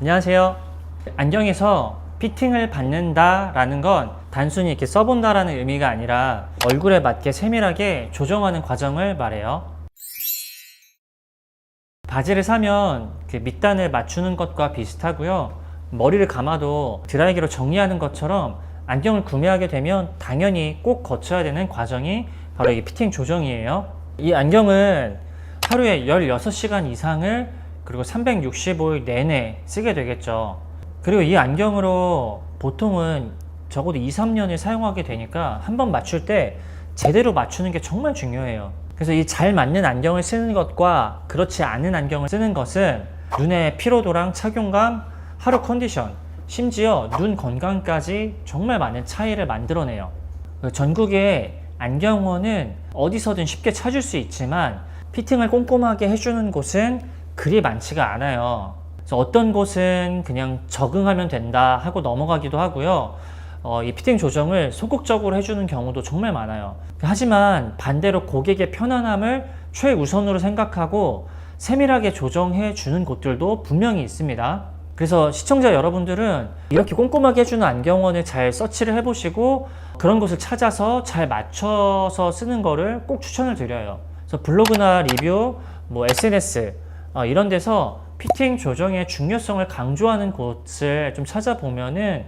안녕하세요. 안경에서 피팅을 받는다라는 건 단순히 이렇게 써본다라는 의미가 아니라 얼굴에 맞게 세밀하게 조정하는 과정을 말해요. 바지를 사면 그 밑단을 맞추는 것과 비슷하고요. 머리를 감아도 드라이기로 정리하는 것처럼 안경을 구매하게 되면 당연히 꼭 거쳐야 되는 과정이 바로 이 피팅 조정이에요. 이 안경은 하루에 16시간 이상을 그리고 365일 내내 쓰게 되겠죠. 그리고 이 안경으로 보통은 적어도 2-3년을 사용하게 되니까 한번 맞출 때 제대로 맞추는 게 정말 중요해요. 그래서 이 잘 맞는 안경을 쓰는 것과 그렇지 않은 안경을 쓰는 것은 눈의 피로도랑 착용감, 하루 컨디션, 심지어 눈 건강까지 정말 많은 차이를 만들어내요. 전국에 안경원은 어디서든 쉽게 찾을 수 있지만 피팅을 꼼꼼하게 해주는 곳은 그리 많지가 않아요. 그래서 어떤 곳은 그냥 적응하면 된다 하고 넘어가기도 하고요. 이 피팅 조정을 소극적으로 해주는 경우도 정말 많아요. 하지만 반대로 고객의 편안함을 최우선으로 생각하고 세밀하게 조정해 주는 곳들도 분명히 있습니다. 그래서 시청자 여러분들은 이렇게 꼼꼼하게 해주는 안경원을 잘 서치를 해보시고 그런 곳을 찾아서 잘 맞춰서 쓰는 거를 꼭 추천을 드려요. 그래서 블로그나 리뷰, SNS 이런 데서 피팅 조정의 중요성을 강조하는 곳을 좀 찾아보면은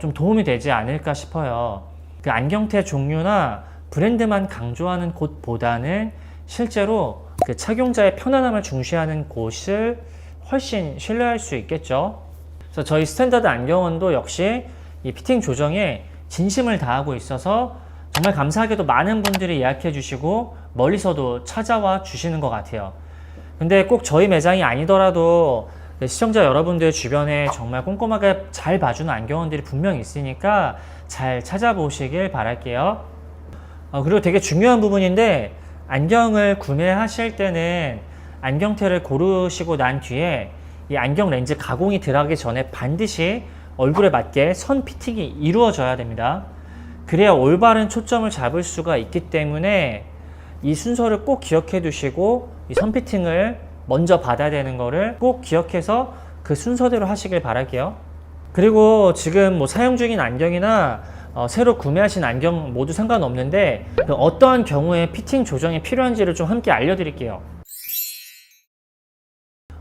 좀 도움이 되지 않을까 싶어요. 그 안경테 종류나 브랜드만 강조하는 곳보다는 실제로 그 착용자의 편안함을 중시하는 곳을 훨씬 신뢰할 수 있겠죠. 그래서 저희 스탠다드 안경원도 역시 이 피팅 조정에 진심을 다하고 있어서 정말 감사하게도 많은 분들이 예약해 주시고 멀리서도 찾아와 주시는 것 같아요. 근데 꼭 저희 매장이 아니더라도 시청자 여러분들 주변에 정말 꼼꼼하게 잘 봐주는 안경원들이 분명히 있으니까 잘 찾아보시길 바랄게요. 그리고 되게 중요한 부분인데 안경을 구매하실 때는 안경테를 고르시고 난 뒤에 이 안경 렌즈 가공이 들어가기 전에 반드시 얼굴에 맞게 선 피팅이 이루어져야 됩니다. 그래야 올바른 초점을 잡을 수가 있기 때문에 이 순서를 꼭 기억해 두시고 이 선 피팅을 먼저 받아야 되는 거를 꼭 기억해서 그 순서대로 하시길 바랄게요. 그리고 지금 사용 중인 안경이나 새로 구매하신 안경 모두 상관없는데 어떠한 경우에 피팅 조정이 필요한지를 좀 함께 알려드릴게요.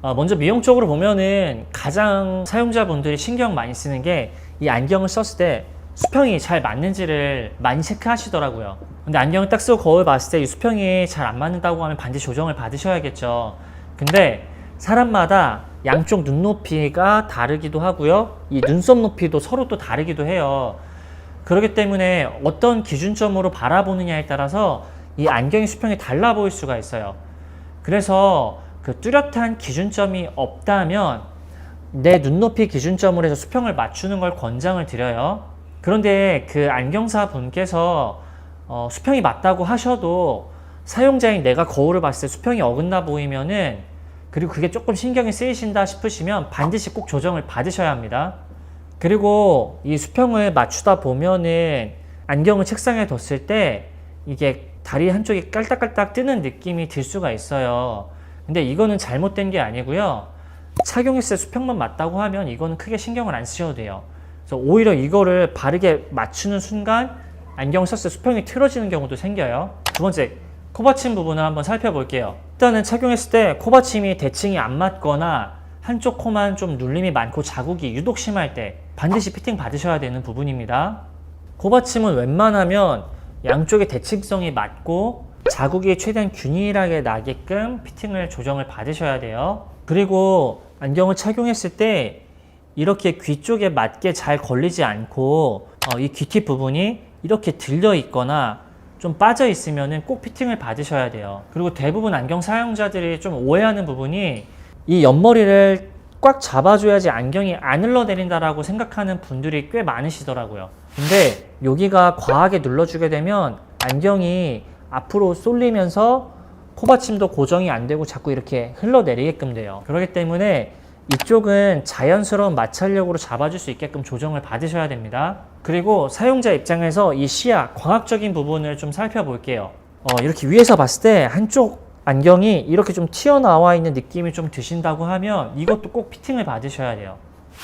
먼저 미용 쪽으로 보면은 가장 사용자분들이 신경 많이 쓰는 게 이 안경을 썼을 때 수평이 잘 맞는지를 많이 체크하시더라고요. 근데 안경을 딱 쓰고 거울 봤을 때 이 수평이 잘 안 맞는다고 하면 반드시 조정을 받으셔야겠죠. 근데 사람마다 양쪽 눈높이가 다르기도 하고요. 이 눈썹 높이도 서로 또 다르기도 해요. 그렇기 때문에 어떤 기준점으로 바라보느냐에 따라서 이 안경의 수평이 달라 보일 수가 있어요. 그래서 그 뚜렷한 기준점이 없다면 내 눈높이 기준점으로 해서 수평을 맞추는 걸 권장을 드려요. 그런데 그 안경사 분께서 수평이 맞다고 하셔도 사용자인 내가 거울을 봤을 때 수평이 어긋나 보이면은 그리고 그게 조금 신경이 쓰이신다 싶으시면 반드시 꼭 조정을 받으셔야 합니다. 그리고 이 수평을 맞추다 보면은 안경을 책상에 뒀을 때 이게 다리 한쪽이 깔딱깔딱 뜨는 느낌이 들 수가 있어요. 근데 이거는 잘못된 게 아니고요. 착용했을 때 수평만 맞다고 하면 이거는 크게 신경을 안 쓰셔도 돼요. 그래서 오히려 이거를 바르게 맞추는 순간 안경을 썼을 때 수평이 틀어지는 경우도 생겨요. 두 번째, 코받침 부분을 한번 살펴볼게요. 일단은 착용했을 때 코받침이 대칭이 안 맞거나 한쪽 코만 좀 눌림이 많고 자국이 유독 심할 때 반드시 피팅 받으셔야 되는 부분입니다. 코받침은 웬만하면 양쪽의 대칭성이 맞고 자국이 최대한 균일하게 나게끔 피팅을 조정을 받으셔야 돼요. 그리고 안경을 착용했을 때 이렇게 귀 쪽에 맞게 잘 걸리지 않고 이 귀팁 부분이 이렇게 들려 있거나 좀 빠져 있으면 꼭 피팅을 받으셔야 돼요. 그리고 대부분 안경 사용자들이 좀 오해하는 부분이 이 옆머리를 꽉 잡아줘야지 안경이 안 흘러내린다라고 생각하는 분들이 꽤 많으시더라고요. 근데 여기가 과하게 눌러주게 되면 안경이 앞으로 쏠리면서 코받침도 고정이 안 되고 자꾸 이렇게 흘러내리게끔 돼요. 그렇기 때문에 이쪽은 자연스러운 마찰력으로 잡아줄 수 있게끔 조정을 받으셔야 됩니다. 그리고 사용자 입장에서 이 시야, 광학적인 부분을 좀 살펴볼게요. 이렇게 위에서 봤을 때 한쪽 안경이 이렇게 좀 튀어나와 있는 느낌이 좀 드신다고 하면 이것도 꼭 피팅을 받으셔야 돼요.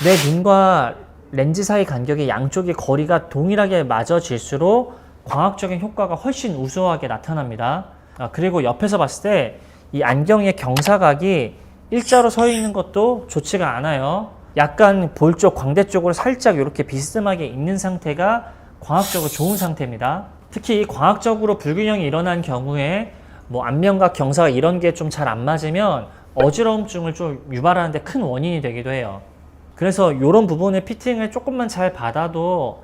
내 눈과 렌즈 사이 간격의 양쪽의 거리가 동일하게 맞아질수록 광학적인 효과가 훨씬 우수하게 나타납니다. 그리고 옆에서 봤을 때 이 안경의 경사각이 일자로 서 있는 것도 좋지가 않아요. 약간 볼 쪽, 광대 쪽으로 살짝 이렇게 비스듬하게 있는 상태가 광학적으로 좋은 상태입니다. 특히 광학적으로 불균형이 일어난 경우에 뭐 안면각, 경사각 이런 게 좀 잘 안 맞으면 어지러움증을 좀 유발하는 데 큰 원인이 되기도 해요. 그래서 이런 부분의 피팅을 조금만 잘 받아도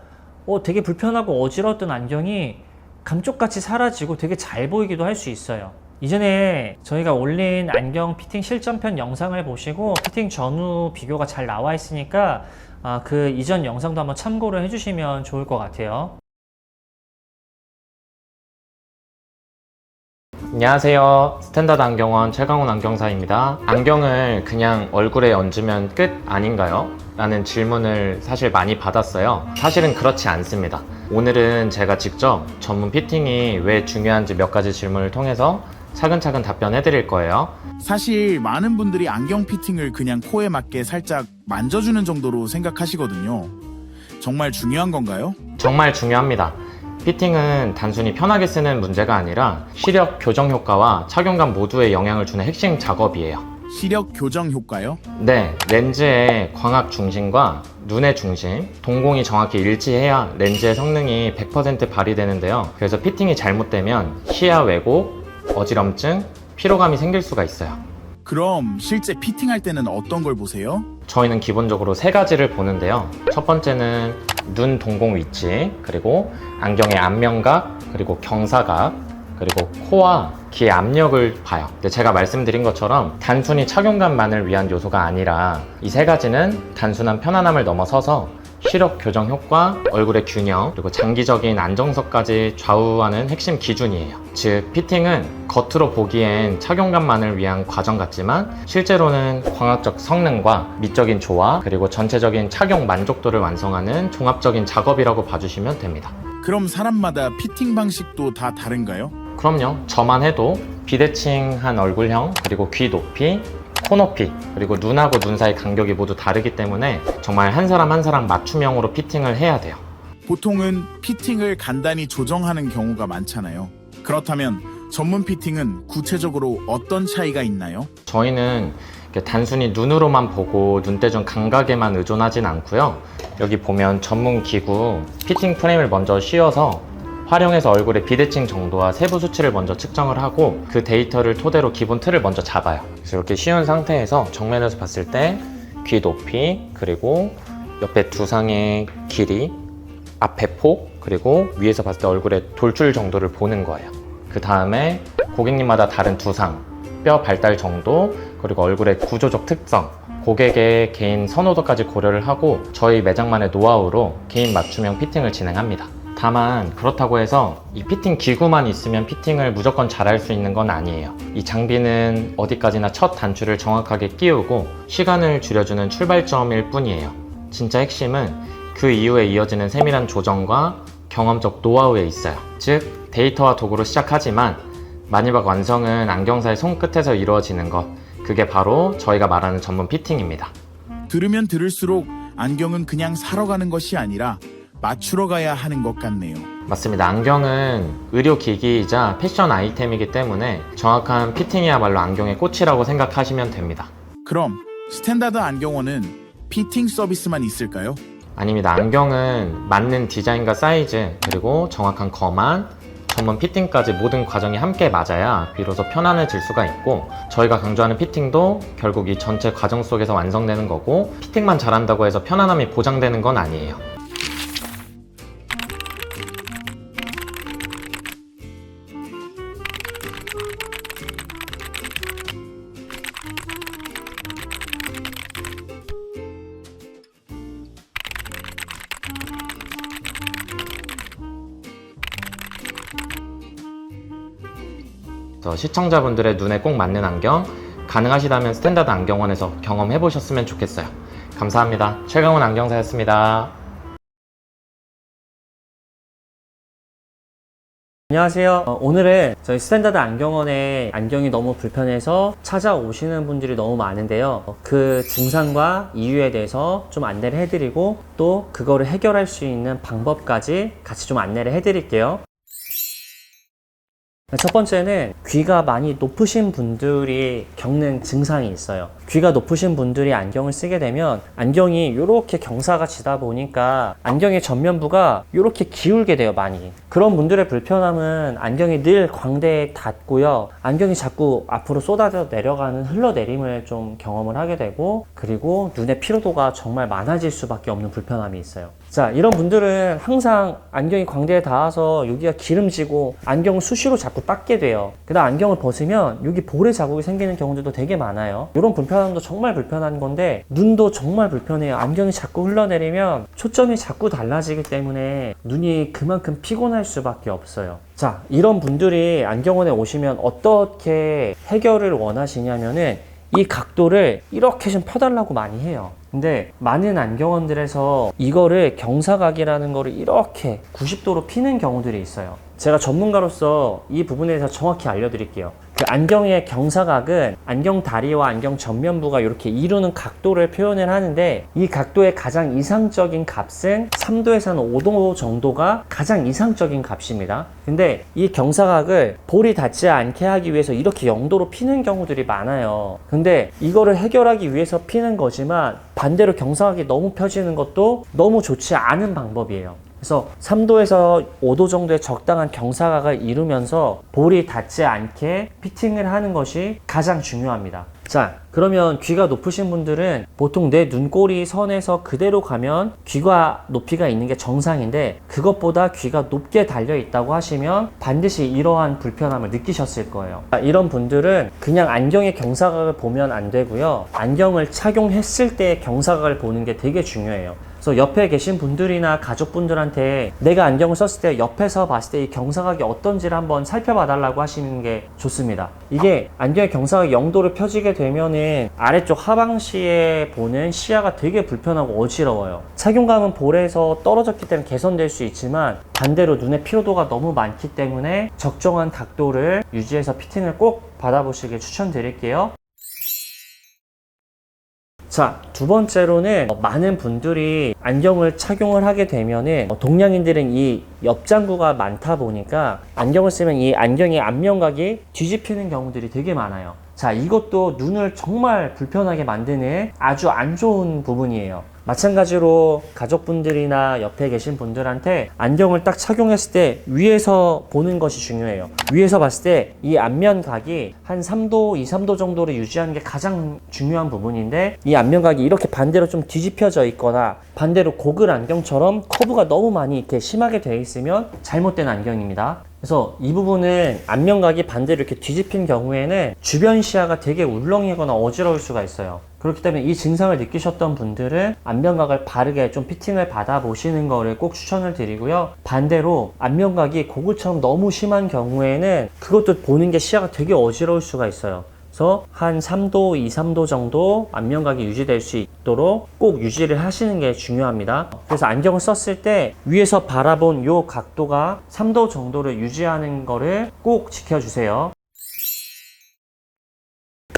되게 불편하고 어지러웠던 안경이 감쪽같이 사라지고 되게 잘 보이기도 할 수 있어요. 이전에 저희가 올린 안경 피팅 실전편 영상을 보시고 피팅 전후 비교가 잘 나와 있으니까 그 이전 영상도 한번 참고를 해주시면 좋을 것 같아요. 안녕하세요. 스탠다드 안경원 최강훈 안경사입니다. 안경을 그냥 얼굴에 얹으면 끝 아닌가요? 라는 질문을 사실 많이 받았어요. 사실은 그렇지 않습니다. 오늘은 제가 직접 전문 피팅이 왜 중요한지 몇 가지 질문을 통해서 차근차근 답변해 드릴 거예요. 사실 많은 분들이 안경 피팅을 그냥 코에 맞게 살짝 만져주는 정도로 생각하시거든요. 정말 중요한 건가요? 정말 중요합니다. 피팅은 단순히 편하게 쓰는 문제가 아니라 시력 교정 효과와 착용감 모두에 영향을 주는 핵심 작업이에요. 시력 교정 효과요? 네, 렌즈의 광학 중심과 눈의 중심, 동공이 정확히 일치해야 렌즈의 성능이 100% 발휘되는데요. 그래서 피팅이 잘못되면 시야 왜곡, 어지럼증, 피로감이 생길 수가 있어요. 그럼 실제 피팅할 때는 어떤 걸 보세요? 저희는 기본적으로 세 가지를 보는데요. 첫 번째는 눈 동공 위치, 그리고 안경의 안면각, 그리고 경사각, 그리고 코와 귀의 압력을 봐요. 근데 제가 말씀드린 것처럼 단순히 착용감만을 위한 요소가 아니라 이 세 가지는 단순한 편안함을 넘어서서 시력 교정 효과, 얼굴의 균형, 그리고 장기적인 안정성까지 좌우하는 핵심 기준이에요. 즉, 피팅은 겉으로 보기엔 착용감만을 위한 과정 같지만 실제로는 광학적 성능과 미적인 조화, 그리고 전체적인 착용 만족도를 완성하는 종합적인 작업이라고 봐주시면 됩니다. 그럼 사람마다 피팅 방식도 다 다른가요? 그럼요. 저만 해도 비대칭한 얼굴형, 그리고 귀 높이, 코 높이, 그리고 눈하고 눈 사이 간격이 모두 다르기 때문에 정말 한 사람 한 사람 맞춤형으로 피팅을 해야 돼요. 보통은 피팅을 간단히 조정하는 경우가 많잖아요. 그렇다면 전문 피팅은 구체적으로 어떤 차이가 있나요? 저희는 이렇게 단순히 눈으로만 보고 눈대중 감각에만 의존하진 않고요. 여기 보면 전문 기구 피팅 프레임을 먼저 씌워서 활용해서 얼굴의 비대칭 정도와 세부 수치를 먼저 측정을 하고 그 데이터를 토대로 기본 틀을 먼저 잡아요. 그래서 이렇게 씌운 상태에서 정면에서 봤을 때 귀 높이, 그리고 옆에 두상의 길이, 앞에 폭, 그리고 위에서 봤을 때 얼굴의 돌출 정도를 보는 거예요. 그 다음에 고객님마다 다른 두상, 뼈 발달 정도, 그리고 얼굴의 구조적 특성, 고객의 개인 선호도까지 고려를 하고 저희 매장만의 노하우로 개인 맞춤형 피팅을 진행합니다. 다만 그렇다고 해서 이 피팅 기구만 있으면 피팅을 무조건 잘할 수 있는 건 아니에요. 이 장비는 어디까지나 첫 단추를 정확하게 끼우고 시간을 줄여주는 출발점일 뿐이에요. 진짜 핵심은 그 이후에 이어지는 세밀한 조정과 경험적 노하우에 있어요. 즉 데이터와 도구로 시작하지만 마지막 완성은 안경사의 손끝에서 이루어지는 것, 그게 바로 저희가 말하는 전문 피팅입니다. 들으면 들을수록 안경은 그냥 사러 가는 것이 아니라 맞추러 가야 하는 것 같네요. 맞습니다. 안경은 의료기기이자 패션 아이템이기 때문에 정확한 피팅이야말로 안경의 꽃이라고 생각하시면 됩니다. 그럼 스탠다드 안경원은 피팅 서비스만 있을까요? 아닙니다. 안경은 맞는 디자인과 사이즈, 그리고 정확한 거만, 전문 피팅까지 모든 과정이 함께 맞아야 비로소 편안해질 수가 있고, 저희가 강조하는 피팅도 결국 이 전체 과정 속에서 완성되는 거고, 피팅만 잘한다고 해서 편안함이 보장되는 건 아니에요. 시청자분들의 눈에 꼭 맞는 안경, 가능하시다면 스탠다드 안경원에서 경험해 보셨으면 좋겠어요. 감사합니다. 최강훈 안경사였습니다. 안녕하세요. 오늘은 저희 스탠다드 안경원에 안경이 너무 불편해서 찾아오시는 분들이 너무 많은데요. 그 증상과 이유에 대해서 좀 안내를 해드리고 또 그거를 해결할 수 있는 방법까지 같이 좀 안내를 해드릴게요. 첫 번째는 귀가 많이 높으신 분들이 겪는 증상이 있어요. 귀가 높으신 분들이 안경을 쓰게 되면 안경이 이렇게 경사가 지다 보니까 안경의 전면부가 이렇게 기울게 돼요, 많이. 그런 분들의 불편함은 안경이 늘 광대에 닿고요. 안경이 자꾸 앞으로 쏟아져 내려가는 흘러내림을 좀 경험을 하게 되고, 그리고 눈의 피로도가 정말 많아질 수밖에 없는 불편함이 있어요. 자, 이런 분들은 항상 안경이 광대에 닿아서 여기가 기름지고 안경을 수시로 자꾸 닦게 돼요. 그다음 안경을 벗으면 여기 볼에 자국이 생기는 경우들도 되게 많아요. 이런 불편함도 정말 불편한 건데, 눈도 정말 불편해요. 안경이 자꾸 흘러내리면 초점이 자꾸 달라지기 때문에 눈이 그만큼 피곤할 수밖에 없어요. 자, 이런 분들이 안경원에 오시면 어떻게 해결을 원하시냐면은 이 각도를 이렇게 좀 펴달라고 많이 해요. 근데 많은 안경원들에서 이거를 경사각이라는 거를 이렇게 90도로 피는 경우들이 있어요. 제가 전문가로서 이 부분에 대해서 정확히 알려드릴게요. 그 안경의 경사각은 안경 다리와 안경 전면부가 이렇게 이루는 각도를 표현을 하는데, 이 각도의 가장 이상적인 값은 3도에서 5도 정도가 가장 이상적인 값입니다. 근데 이 경사각을 볼이 닿지 않게 하기 위해서 이렇게 0도로 피는 경우들이 많아요. 근데 이거를 해결하기 위해서 피는 거지만 반대로 경사각이 너무 펴지는 것도 너무 좋지 않은 방법이에요. 그래서 3도에서 5도 정도의 적당한 경사각을 이루면서 볼이 닿지 않게 피팅을 하는 것이 가장 중요합니다. 자, 그러면 귀가 높으신 분들은 보통 내 눈꼬리 선에서 그대로 가면 귀가 높이가 있는 게 정상인데, 그것보다 귀가 높게 달려 있다고 하시면 반드시 이러한 불편함을 느끼셨을 거예요. 자, 이런 분들은 그냥 안경의 경사각을 보면 안 되고요. 안경을 착용했을 때의 경사각을 보는 게 되게 중요해요. 그래서 옆에 계신 분들이나 가족분들한테 내가 안경을 썼을 때 옆에서 봤을 때 이 경사각이 어떤지를 한번 살펴봐 달라고 하시는 게 좋습니다. 이게 안경의 경사각이 0도를 펴지게 되면은 아래쪽 하방시에 보는 시야가 되게 불편하고 어지러워요. 착용감은 볼에서 떨어졌기 때문에 개선될 수 있지만, 반대로 눈의 피로도가 너무 많기 때문에 적정한 각도를 유지해서 피팅을 꼭 받아보시길 추천드릴게요. 자, 두 번째로는 많은 분들이 안경을 착용을 하게 되면은 동양인들은 이 옆장구가 많다 보니까 안경을 쓰면 이 안경의 앞면각이 뒤집히는 경우들이 되게 많아요. 자, 이것도 눈을 정말 불편하게 만드는 아주 안 좋은 부분이에요. 마찬가지로 가족분들이나 옆에 계신 분들한테 안경을 딱 착용했을 때 위에서 보는 것이 중요해요. 위에서 봤을 때 이 앞면각이 한 3도, 2, 3도 정도를 유지하는 게 가장 중요한 부분인데, 이 앞면각이 이렇게 반대로 좀 뒤집혀져 있거나 반대로 고글 안경처럼 커브가 너무 많이 이렇게 심하게 되어 있으면 잘못된 안경입니다. 그래서 이 부분은 앞면각이 반대로 이렇게 뒤집힌 경우에는 주변 시야가 되게 울렁이거나 어지러울 수가 있어요. 그렇기 때문에 이 증상을 느끼셨던 분들은 앞면각을 바르게 좀 피팅을 받아보시는 거를 꼭 추천을 드리고요. 반대로 앞면각이 고글처럼 너무 심한 경우에는 그것도 보는 게 시야가 되게 어지러울 수가 있어요. 그래서 한 3도, 2, 3도 정도 앞면각이 유지될 수 있도록 꼭 유지를 하시는 게 중요합니다. 그래서 안경을 썼을 때 위에서 바라본 이 각도가 3도 정도를 유지하는 거를 꼭 지켜주세요.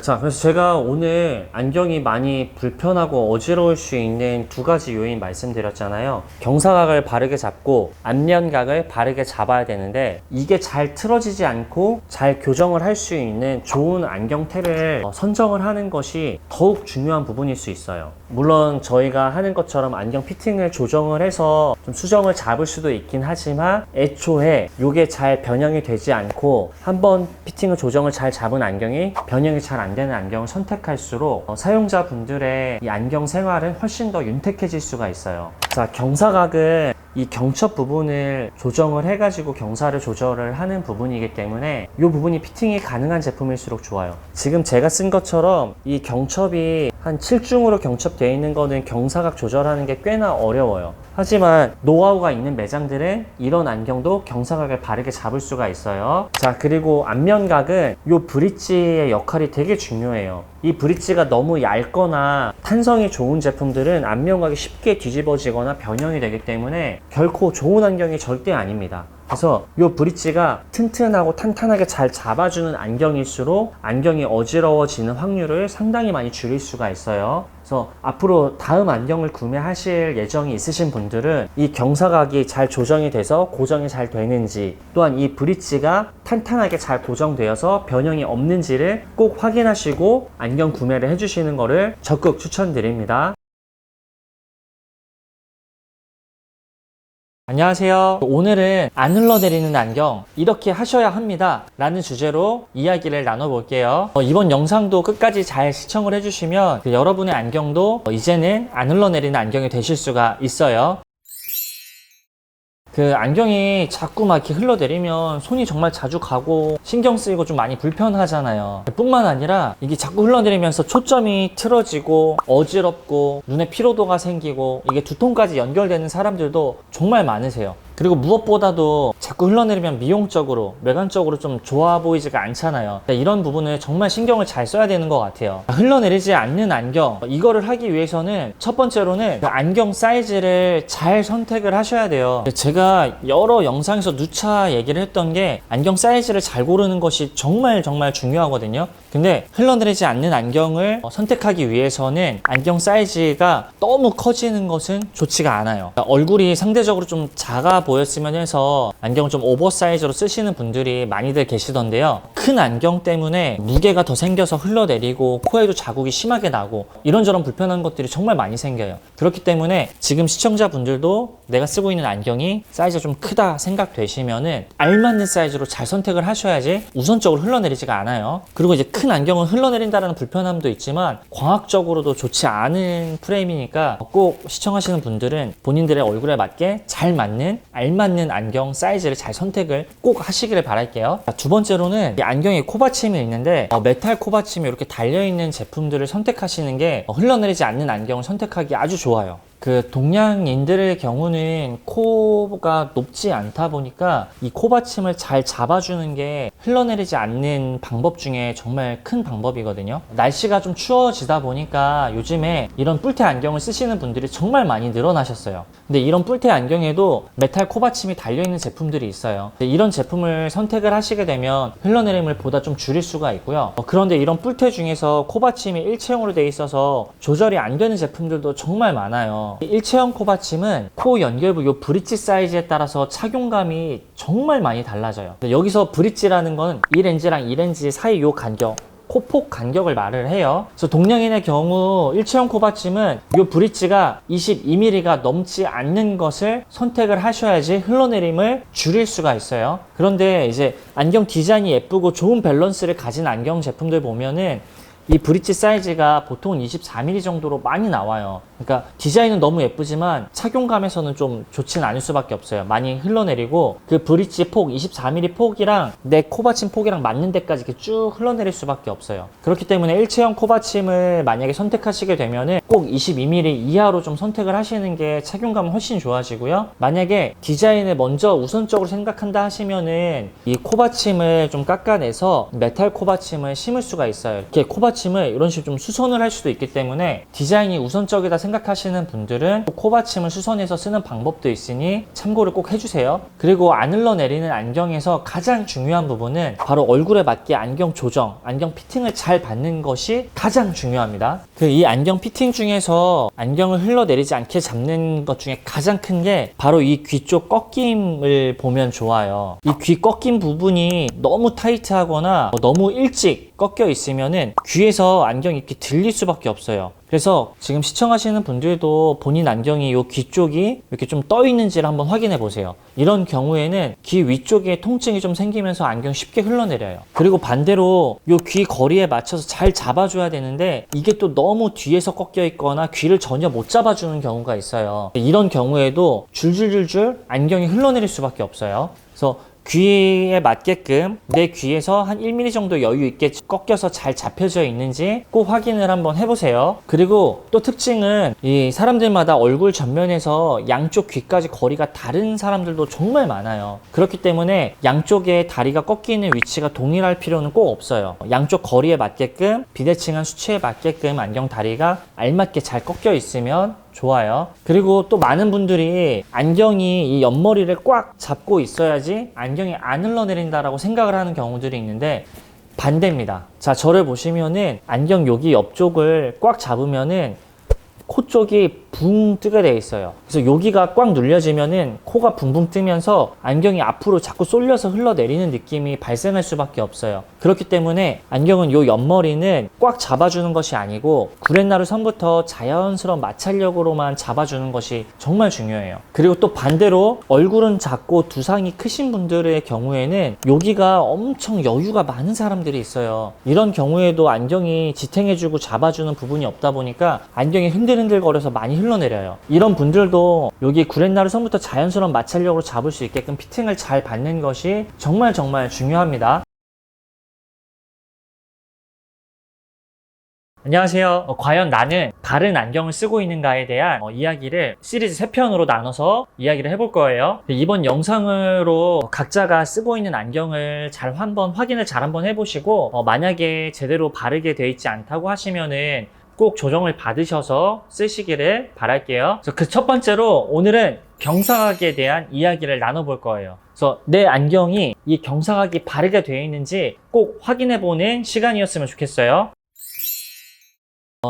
자, 그래서 제가 오늘 안경이 많이 불편하고 어지러울 수 있는 두 가지 요인 말씀드렸잖아요. 경사각을 바르게 잡고 앞면각을 바르게 잡아야 되는데, 이게 잘 틀어지지 않고 잘 교정을 할 수 있는 좋은 안경테를 선정을 하는 것이 더욱 중요한 부분일 수 있어요. 물론 저희가 하는 것처럼 안경 피팅을 조정을 해서 좀 수정을 잡을 수도 있긴 하지만, 애초에 이게 잘 변형이 되지 않고 한번 피팅을 조정을 잘 잡은 안경이 변형이 잘 안 되는 안경을 선택할수록 사용자분들의 이 안경 생활은 훨씬 더 윤택해질 수가 있어요. 자, 경사각은 이 경첩 부분을 조정을 해가지고 경사를 조절을 하는 부분이기 때문에 이 부분이 피팅이 가능한 제품일수록 좋아요. 지금 제가 쓴 것처럼 이 경첩이 한 7중으로 경첩되어 있는 거는 경사각 조절하는 게 꽤나 어려워요. 하지만 노하우가 있는 매장들은 이런 안경도 경사각을 바르게 잡을 수가 있어요. 자, 그리고 앞면각은 이 브릿지의 역할이 되게 중요해요. 이 브릿지가 너무 얇거나 탄성이 좋은 제품들은 앞면각이 쉽게 뒤집어지거나 변형이 되기 때문에 결코 좋은 안경이 절대 아닙니다. 그래서 이 브릿지가 튼튼하고 탄탄하게 잘 잡아주는 안경일수록 안경이 어지러워지는 확률을 상당히 많이 줄일 수가 있어요. 그래서 앞으로 다음 안경을 구매하실 예정이 있으신 분들은 이 경사각이 잘 조정이 돼서 고정이 잘 되는지, 또한 이 브릿지가 탄탄하게 잘 고정되어서 변형이 없는지를 꼭 확인하시고 안경 구매를 해주시는 것을 적극 추천드립니다. 안녕하세요. 오늘은 안 흘러내리는 안경 이렇게 하셔야 합니다 라는 주제로 이야기를 나눠볼게요. 이번 영상도 끝까지 잘 시청을 해주시면 여러분의 안경도 이제는 안 흘러내리는 안경이 되실 수가 있어요. 그 안경이 자꾸 막 이렇게 흘러내리면 손이 정말 자주 가고 신경 쓰이고 좀 많이 불편하잖아요. 뿐만 아니라 이게 자꾸 흘러내리면서 초점이 틀어지고 어지럽고 눈에 피로도가 생기고 이게 두통까지 연결되는 사람들도 정말 많으세요. 그리고 무엇보다도 자꾸 흘러내리면 미용적으로, 외관적으로 좀 좋아 보이지가 않잖아요. 이런 부분을 정말 신경을 잘 써야 되는 것 같아요. 흘러내리지 않는 안경, 이거를 하기 위해서는 첫 번째로는 그 안경 사이즈를 잘 선택을 하셔야 돼요. 제가 여러 영상에서 누차 얘기를 했던 게 안경 사이즈를 잘 고르는 것이 정말 중요하거든요. 근데 흘러내리지 않는 안경을 선택하기 위해서는 안경 사이즈가 너무 커지는 것은 좋지가 않아요. 얼굴이 상대적으로 좀 작아 보였으면 해서 안경을 좀 오버사이즈로 쓰시는 분들이 많이들 계시던데요. 큰 안경 때문에 무게가 더 생겨서 흘러내리고 코에도 자국이 심하게 나고 이런저런 불편한 것들이 정말 많이 생겨요. 그렇기 때문에 지금 시청자분들도 내가 쓰고 있는 안경이 사이즈가 좀 크다 생각되시면은 알맞는 사이즈로 잘 선택을 하셔야지 우선적으로 흘러내리지가 않아요. 그리고 이제 큰 안경은 흘러내린다는 불편함도 있지만 광학적으로도 좋지 않은 프레임이니까 꼭 시청하시는 분들은 본인들의 얼굴에 맞게 잘 맞는 알맞는 안경 사이즈를 잘 선택을 꼭 하시기를 바랄게요. 두 번째로는 이 안경에 코받침이 있는데 메탈 코받침이 이렇게 달려있는 제품들을 선택하시는 게 흘러내리지 않는 안경을 선택하기 아주 좋아요. 그 동양인들의 경우는 코가 높지 않다 보니까 이 코받침을 잘 잡아주는 게 흘러내리지 않는 방법 중에 정말 큰 방법이거든요. 날씨가 좀 추워지다 보니까 요즘에 이런 뿔테 안경을 쓰시는 분들이 정말 많이 늘어나셨어요. 근데 이런 뿔테 안경에도 메탈 코받침이 달려있는 제품들이 있어요. 이런 제품을 선택을 하시게 되면 흘러내림을 보다 좀 줄일 수가 있고요. 그런데 이런 뿔테 중에서 코받침이 일체형으로 되어 있어서 조절이 안 되는 제품들도 정말 많아요. 일체형 코받침은 코 연결부 요 브릿지 사이즈에 따라서 착용감이 정말 많이 달라져요. 여기서 브릿지라는 건 이 렌즈랑 이 렌즈 사이 요 간격, 코폭 간격을 말을 해요. 그래서 동양인의 경우 일체형 코받침은 이 브릿지가 22mm가 넘지 않는 것을 선택을 하셔야지 흘러내림을 줄일 수가 있어요. 그런데 이제 안경 디자인이 예쁘고 좋은 밸런스를 가진 안경 제품들 보면은 이 브릿지 사이즈가 보통 24mm 정도로 많이 나와요. 그러니까 디자인은 너무 예쁘지만 착용감에서는 좀 좋지는 않을 수밖에 없어요. 많이 흘러내리고 그 브릿지 폭 24mm 폭이랑 내 코받침 폭이랑 맞는 데까지 이렇게 쭉 흘러내릴 수밖에 없어요. 그렇기 때문에 일체형 코받침을 만약에 선택하시게 되면은 꼭 22mm 이하로 좀 선택을 하시는 게 착용감은 훨씬 좋아지고요. 만약에 디자인을 먼저 우선적으로 생각한다 하시면은 이 코받침을 좀 깎아내서 메탈 코받침을 심을 수가 있어요. 이렇게 코받침을 이런 식으로 좀 수선을 할 수도 있기 때문에 디자인이 우선적이다 생각하시는 분들은 코받침을 수선해서 쓰는 방법도 있으니 참고를 꼭 해주세요. 그리고 안 흘러내리는 안경에서 가장 중요한 부분은 바로 얼굴에 맞게 안경 조정, 안경 피팅을 잘 받는 것이 가장 중요합니다. 이 안경 피팅 중에서 안경을 흘러내리지 않게 잡는 것 중에 가장 큰 게 바로 이 귀 쪽 꺾임을 보면 좋아요. 이 귀 꺾인 부분이 너무 타이트하거나 너무 일찍 꺾여 있으면은 귀에서 안경이 이렇게 들릴 수밖에 없어요. 그래서 지금 시청하시는 분들도 본인 안경이 이 귀 쪽이 이렇게 좀 떠 있는지를 한번 확인해 보세요. 이런 경우에는 귀 위쪽에 통증이 좀 생기면서 안경이 쉽게 흘러내려요. 그리고 반대로 이 귀 거리에 맞춰서 잘 잡아줘야 되는데 이게 또 너무 뒤에서 꺾여 있거나 귀를 전혀 못 잡아주는 경우가 있어요. 이런 경우에도 줄줄줄줄 안경이 흘러내릴 수밖에 없어요. 그래서 귀에 맞게끔 내 귀에서 한 1mm 정도 여유 있게 꺾여서 잘 잡혀져 있는지 꼭 확인을 한번 해보세요. 그리고 또 특징은 이 사람들마다 얼굴 전면에서 양쪽 귀까지 거리가 다른 사람들도 정말 많아요. 그렇기 때문에 양쪽에 다리가 꺾이는 위치가 동일할 필요는 꼭 없어요. 양쪽 거리에 맞게끔 비대칭한 수치에 맞게끔 안경 다리가 알맞게 잘 꺾여 있으면 좋아요. 그리고 또 많은 분들이 안경이 이 옆머리를 꽉 잡고 있어야지 안경이 안 흘러내린다라고 생각을 하는 경우들이 있는데 반대입니다. 자, 저를 보시면은 안경 여기 옆쪽을 꽉 잡으면은 코 쪽이 붕 뜨게 돼 있어요. 그래서 여기가 꽉 눌려지면은 코가 붕붕 뜨면서 안경이 앞으로 자꾸 쏠려서 흘러내리는 느낌이 발생할 수밖에 없어요. 그렇기 때문에 안경은 요 옆머리는 꽉 잡아주는 것이 아니고 구렛나루 선부터 자연스러운 마찰력으로만 잡아주는 것이 정말 중요해요. 그리고 또 반대로 얼굴은 작고 두상이 크신 분들의 경우에는 여기가 엄청 여유가 많은 사람들이 있어요. 이런 경우에도 안경이 지탱해주고 잡아주는 부분이 없다 보니까 안경이 흔들흔들거려서 많이 흘러내려요. 이런 분들도 여기 구렛나루 선부터 자연스러운 마찰력으로 잡을 수 있게끔 피팅을 잘 받는 것이 정말 중요합니다. 안녕하세요. 과연 나는 바른 안경을 쓰고 있는가에 대한 이야기를 시리즈 3편으로 나눠서 이야기를 해볼 거예요. 이번 영상으로 각자가 쓰고 있는 안경을 확인을 잘 한번 해보시고 만약에 제대로 바르게 되어 있지 않다고 하시면은 꼭 조정을 받으셔서 쓰시기를 바랄게요. 그 첫 번째로 오늘은 경사각에 대한 이야기를 나눠볼 거예요. 그래서 내 안경이 이 경사각이 바르게 되어 있는지 꼭 확인해보는 시간이었으면 좋겠어요.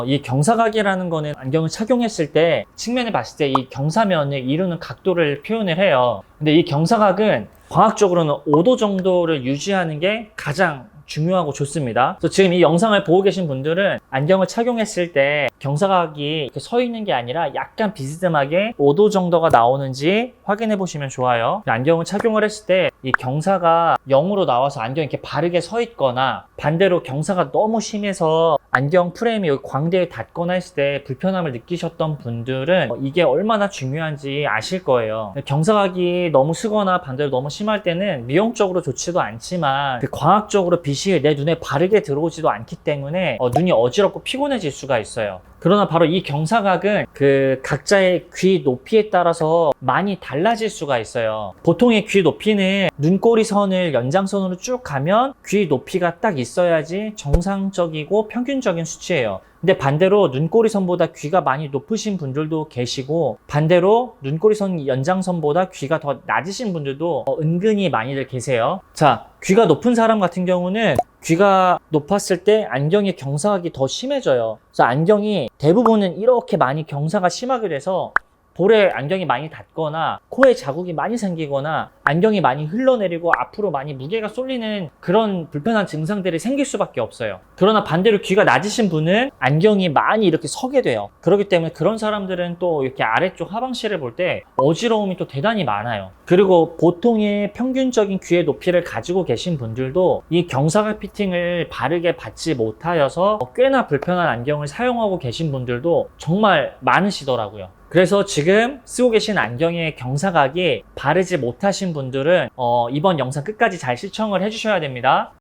이 경사각이라는 거는 안경을 착용했을 때 측면을 봤을 때 이 경사면을 이루는 각도를 표현을 해요. 근데 이 경사각은 과학적으로는 5도 정도를 유지하는 게 가장 중요하고 좋습니다. 그래서 지금 이 영상을 보고 계신 분들은 안경을 착용했을 때 경사각이 이렇게 서 있는 게 아니라 약간 비스듬하게 5도 정도가 나오는지 확인해 보시면 좋아요. 안경을 착용을 했을 때 이 경사가 0으로 나와서 안경이 이렇게 바르게 서 있거나 반대로 경사가 너무 심해서 안경 프레임이 여기 광대에 닿거나 했을 때 불편함을 느끼셨던 분들은 이게 얼마나 중요한지 아실 거예요. 경사각이 너무 쓰거나 반대로 너무 심할 때는 미용적으로 좋지도 않지만 과학적으로 빛이 내 눈에 바르게 들어오지도 않기 때문에 눈이 어지럽고 피곤해질 수가 있어요. 그러나 바로 이 경사각은 그 각자의 귀 높이에 따라서 많이 달라질 수가 있어요. 보통의 귀 높이는 눈꼬리 선을 연장선으로 쭉 가면 귀 높이가 딱 있어야지 정상적이고 평균적인 수치예요. 근데 반대로 눈꼬리 선보다 귀가 많이 높으신 분들도 계시고 반대로 눈꼬리 선 연장선보다 귀가 더 낮으신 분들도 은근히 많이들 계세요. 자, 귀가 높은 사람 같은 경우는 귀가 높았을 때 안경의 경사각이 더 심해져요. 그래서 안경이 대부분은 이렇게 많이 경사가 심하게 돼서 볼에 안경이 많이 닿거나 코에 자국이 많이 생기거나 안경이 많이 흘러내리고 앞으로 많이 무게가 쏠리는 그런 불편한 증상들이 생길 수밖에 없어요. 그러나 반대로 귀가 낮으신 분은 안경이 많이 이렇게 서게 돼요. 그렇기 때문에 그런 사람들은 또 이렇게 아래쪽 하방실을 볼 때 어지러움이 또 대단히 많아요. 그리고 보통의 평균적인 귀의 높이를 가지고 계신 분들도 이 경사각 피팅을 바르게 받지 못하여서 꽤나 불편한 안경을 사용하고 계신 분들도 정말 많으시더라고요. 그래서 지금 쓰고 계신 안경의 경사각이 바르지 못하신 분들은 이번 영상 끝까지 잘 시청을 해주셔야 됩니다.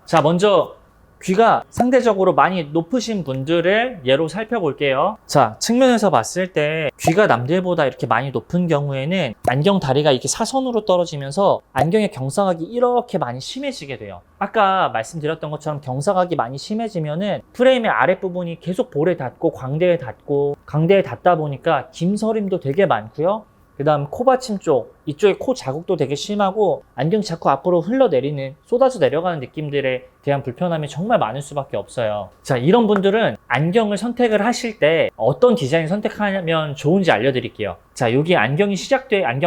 자, 먼저 귀가 상대적으로 많이 높으신 분들을 예로 살펴볼게요. 자, 측면에서 봤을 때 귀가 남들보다 이렇게 많이 높은 경우에는 안경 다리가 이렇게 사선으로 떨어지면서 안경의 경사각이 이렇게 많이 심해지게 돼요. 아까 말씀드렸던 것처럼 경사각이 많이 심해지면은 프레임의 아랫부분이 계속 볼에 닿고 광대에 닿다 보니까 김서림도 되게 많고요. 그 다음 코받침 쪽, 이쪽에 코 자국도 되게 심하고 안경이 자꾸 앞으로 흘러내리는, 쏟아져 내려가는 느낌들에 대한 불편함이 정말 많을 수밖에 없어요. 자, 이런 분들은 안경을 선택을 하실 때 어떤 디자인 선택하면 좋은지 알려드릴게요. 자, 여기 안경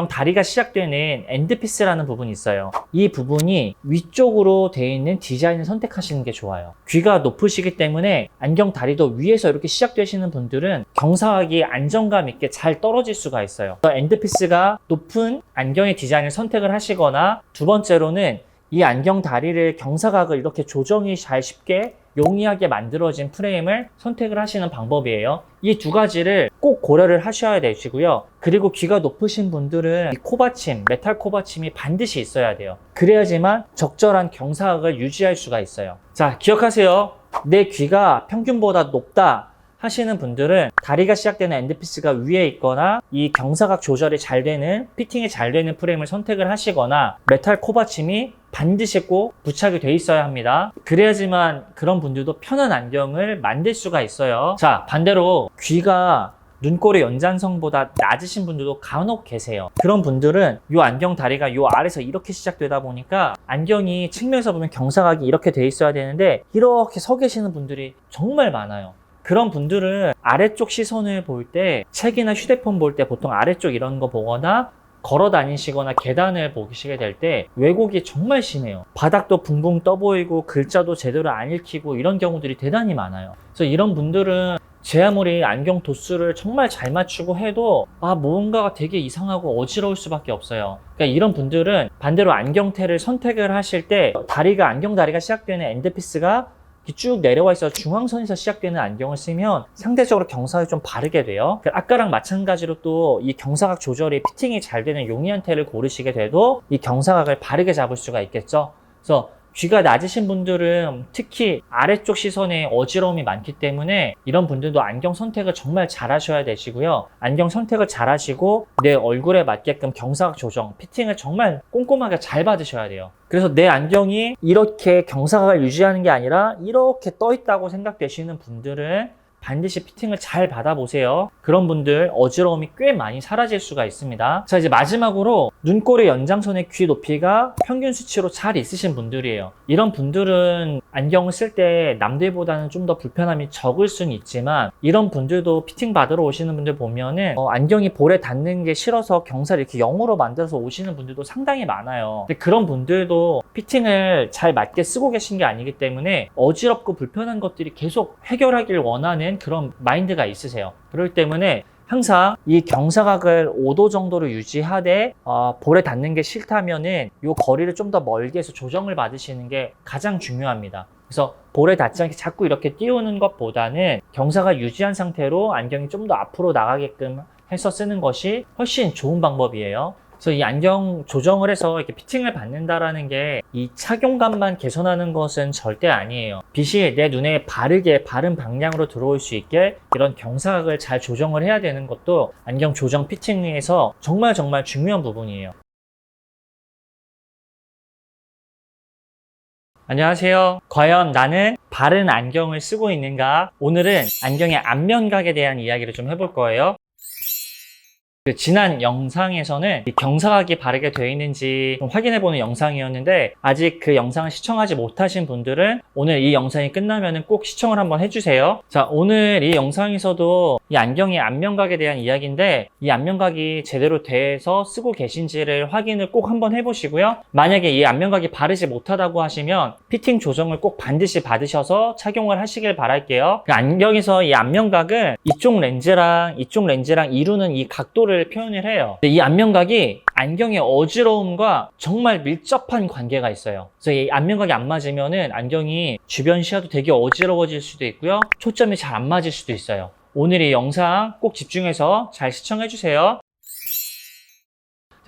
다리가 시작되는 엔드피스라는 부분이 있어요. 이 부분이 위쪽으로 되어 있는 디자인을 선택하시는 게 좋아요. 귀가 높으시기 때문에 안경 다리도 위에서 이렇게 시작되시는 분들은 경사각이 안정감 있게 잘 떨어질 수가 있어요. 엔드피스가 높은 안경의 디자인을 선택을 하시거나 두 번째로는 이 안경 다리를 경사각을 이렇게 조정이 잘 쉽게 용이하게 만들어진 프레임을 선택을 하시는 방법이에요. 이 두 가지를 꼭 고려를 하셔야 되시고요. 그리고 귀가 높으신 분들은 이 코받침, 메탈 코받침이 반드시 있어야 돼요. 그래야지만 적절한 경사각을 유지할 수가 있어요. 자, 기억하세요. 내 귀가 평균보다 높다, 하시는 분들은 다리가 시작되는 엔드피스가 위에 있거나 이 경사각 조절이 잘 되는, 피팅이 잘 되는 프레임을 선택을 하시거나 메탈 코받침이 반드시 꼭 부착이 돼 있어야 합니다. 그래야지만 그런 분들도 편한 안경을 만들 수가 있어요. 자, 반대로 귀가 눈꼬리 연장성보다 낮으신 분들도 간혹 계세요. 그런 분들은 이 안경 다리가 이 아래에서 이렇게 시작되다 보니까 안경이 측면에서 보면 경사각이 이렇게 돼 있어야 되는데 이렇게 서 계시는 분들이 정말 많아요. 그런 분들은 아래쪽 시선을 볼 때, 책이나 휴대폰 볼 때 보통 아래쪽 이런 거 보거나 걸어 다니시거나 계단을 보시게 될 때 왜곡이 정말 심해요. 바닥도 붕붕 떠 보이고 글자도 제대로 안 읽히고 이런 경우들이 대단히 많아요. 그래서 이런 분들은 제 아무리 안경 도수를 정말 잘 맞추고 해도 뭔가가 되게 이상하고 어지러울 수밖에 없어요. 그러니까 이런 분들은 반대로 안경테를 선택을 하실 때 안경 다리가 시작되는 엔드피스가 쭉 내려와 있어 중앙선에서 시작되는 안경을 쓰면 상대적으로 경사각이 좀 바르게 돼요. 아까랑 마찬가지로 또 이 경사각 조절이 피팅이 잘 되는 용이한 테를 고르시게 돼도 이 경사각을 바르게 잡을 수가 있겠죠. 그래서 귀가 낮으신 분들은 특히 아래쪽 시선에 어지러움이 많기 때문에 이런 분들도 안경 선택을 정말 잘 하셔야 되시고요. 안경 선택을 잘 하시고 내 얼굴에 맞게끔 경사각 조정, 피팅을 정말 꼼꼼하게 잘 받으셔야 돼요. 그래서 내 안경이 이렇게 경사각을 유지하는 게 아니라 이렇게 떠 있다고 생각되시는 분들은 반드시 피팅을 잘 받아보세요. 그런 분들 어지러움이 꽤 많이 사라질 수가 있습니다. 자, 이제 마지막으로 눈꼬리 연장선의 귀 높이가 평균 수치로 잘 있으신 분들이에요. 이런 분들은 안경을 쓸 때 남들보다는 좀 더 불편함이 적을 수는 있지만 이런 분들도 피팅 받으러 오시는 분들 보면은 안경이 볼에 닿는 게 싫어서 경사를 이렇게 0으로 만들어서 오시는 분들도 상당히 많아요. 근데 그런 분들도 피팅을 잘 맞게 쓰고 계신 게 아니기 때문에 어지럽고 불편한 것들이 계속 해결하길 원하는 그런 마인드가 있으세요. 그렇기 때문에 항상 이 경사각을 5도 정도로 유지하되 볼에 닿는 게 싫다면은 이 거리를 좀 더 멀게 해서 조정을 받으시는 게 가장 중요합니다. 그래서 볼에 닿지 않게 자꾸 이렇게 띄우는 것보다는 경사각 유지한 상태로 안경이 좀 더 앞으로 나가게끔 해서 쓰는 것이 훨씬 좋은 방법이에요. 그래서 이 안경 조정을 해서 이렇게 피팅을 받는다라는 게 이 착용감만 개선하는 것은 절대 아니에요. 빛이 내 눈에 바른 방향으로 들어올 수 있게 이런 경사각을 잘 조정을 해야 되는 것도 안경 조정 피팅에서 정말 중요한 부분이에요. 안녕하세요. 과연 나는 바른 안경을 쓰고 있는가? 오늘은 안경의 안면각에 대한 이야기를 좀 해볼 거예요. 지난 영상에서는 이 경사각이 바르게 되어 있는지 좀 확인해보는 영상이었는데 아직 그 영상을 시청하지 못하신 분들은 오늘 이 영상이 끝나면 꼭 시청을 한번 해주세요. 자, 오늘 이 영상에서도 이 안경의 안면각에 대한 이야기인데 이 안면각이 제대로 돼서 쓰고 계신지를 확인을 꼭 한번 해보시고요. 만약에 이 안면각이 바르지 못하다고 하시면 피팅 조정을 꼭 반드시 받으셔서 착용을 하시길 바랄게요. 그 안경에서 이 안면각은 이쪽 렌즈랑 이루는 이 각도를 표현을 해요. 근데 이 안면각이 안경의 어지러움과 정말 밀접한 관계가 있어요. 그래서 이 안면각이 안 맞으면은 안경이 주변 시야도 되게 어지러워질 수도 있고요. 초점이 잘 안 맞을 수도 있어요. 오늘 이 영상 꼭 집중해서 잘 시청해 주세요.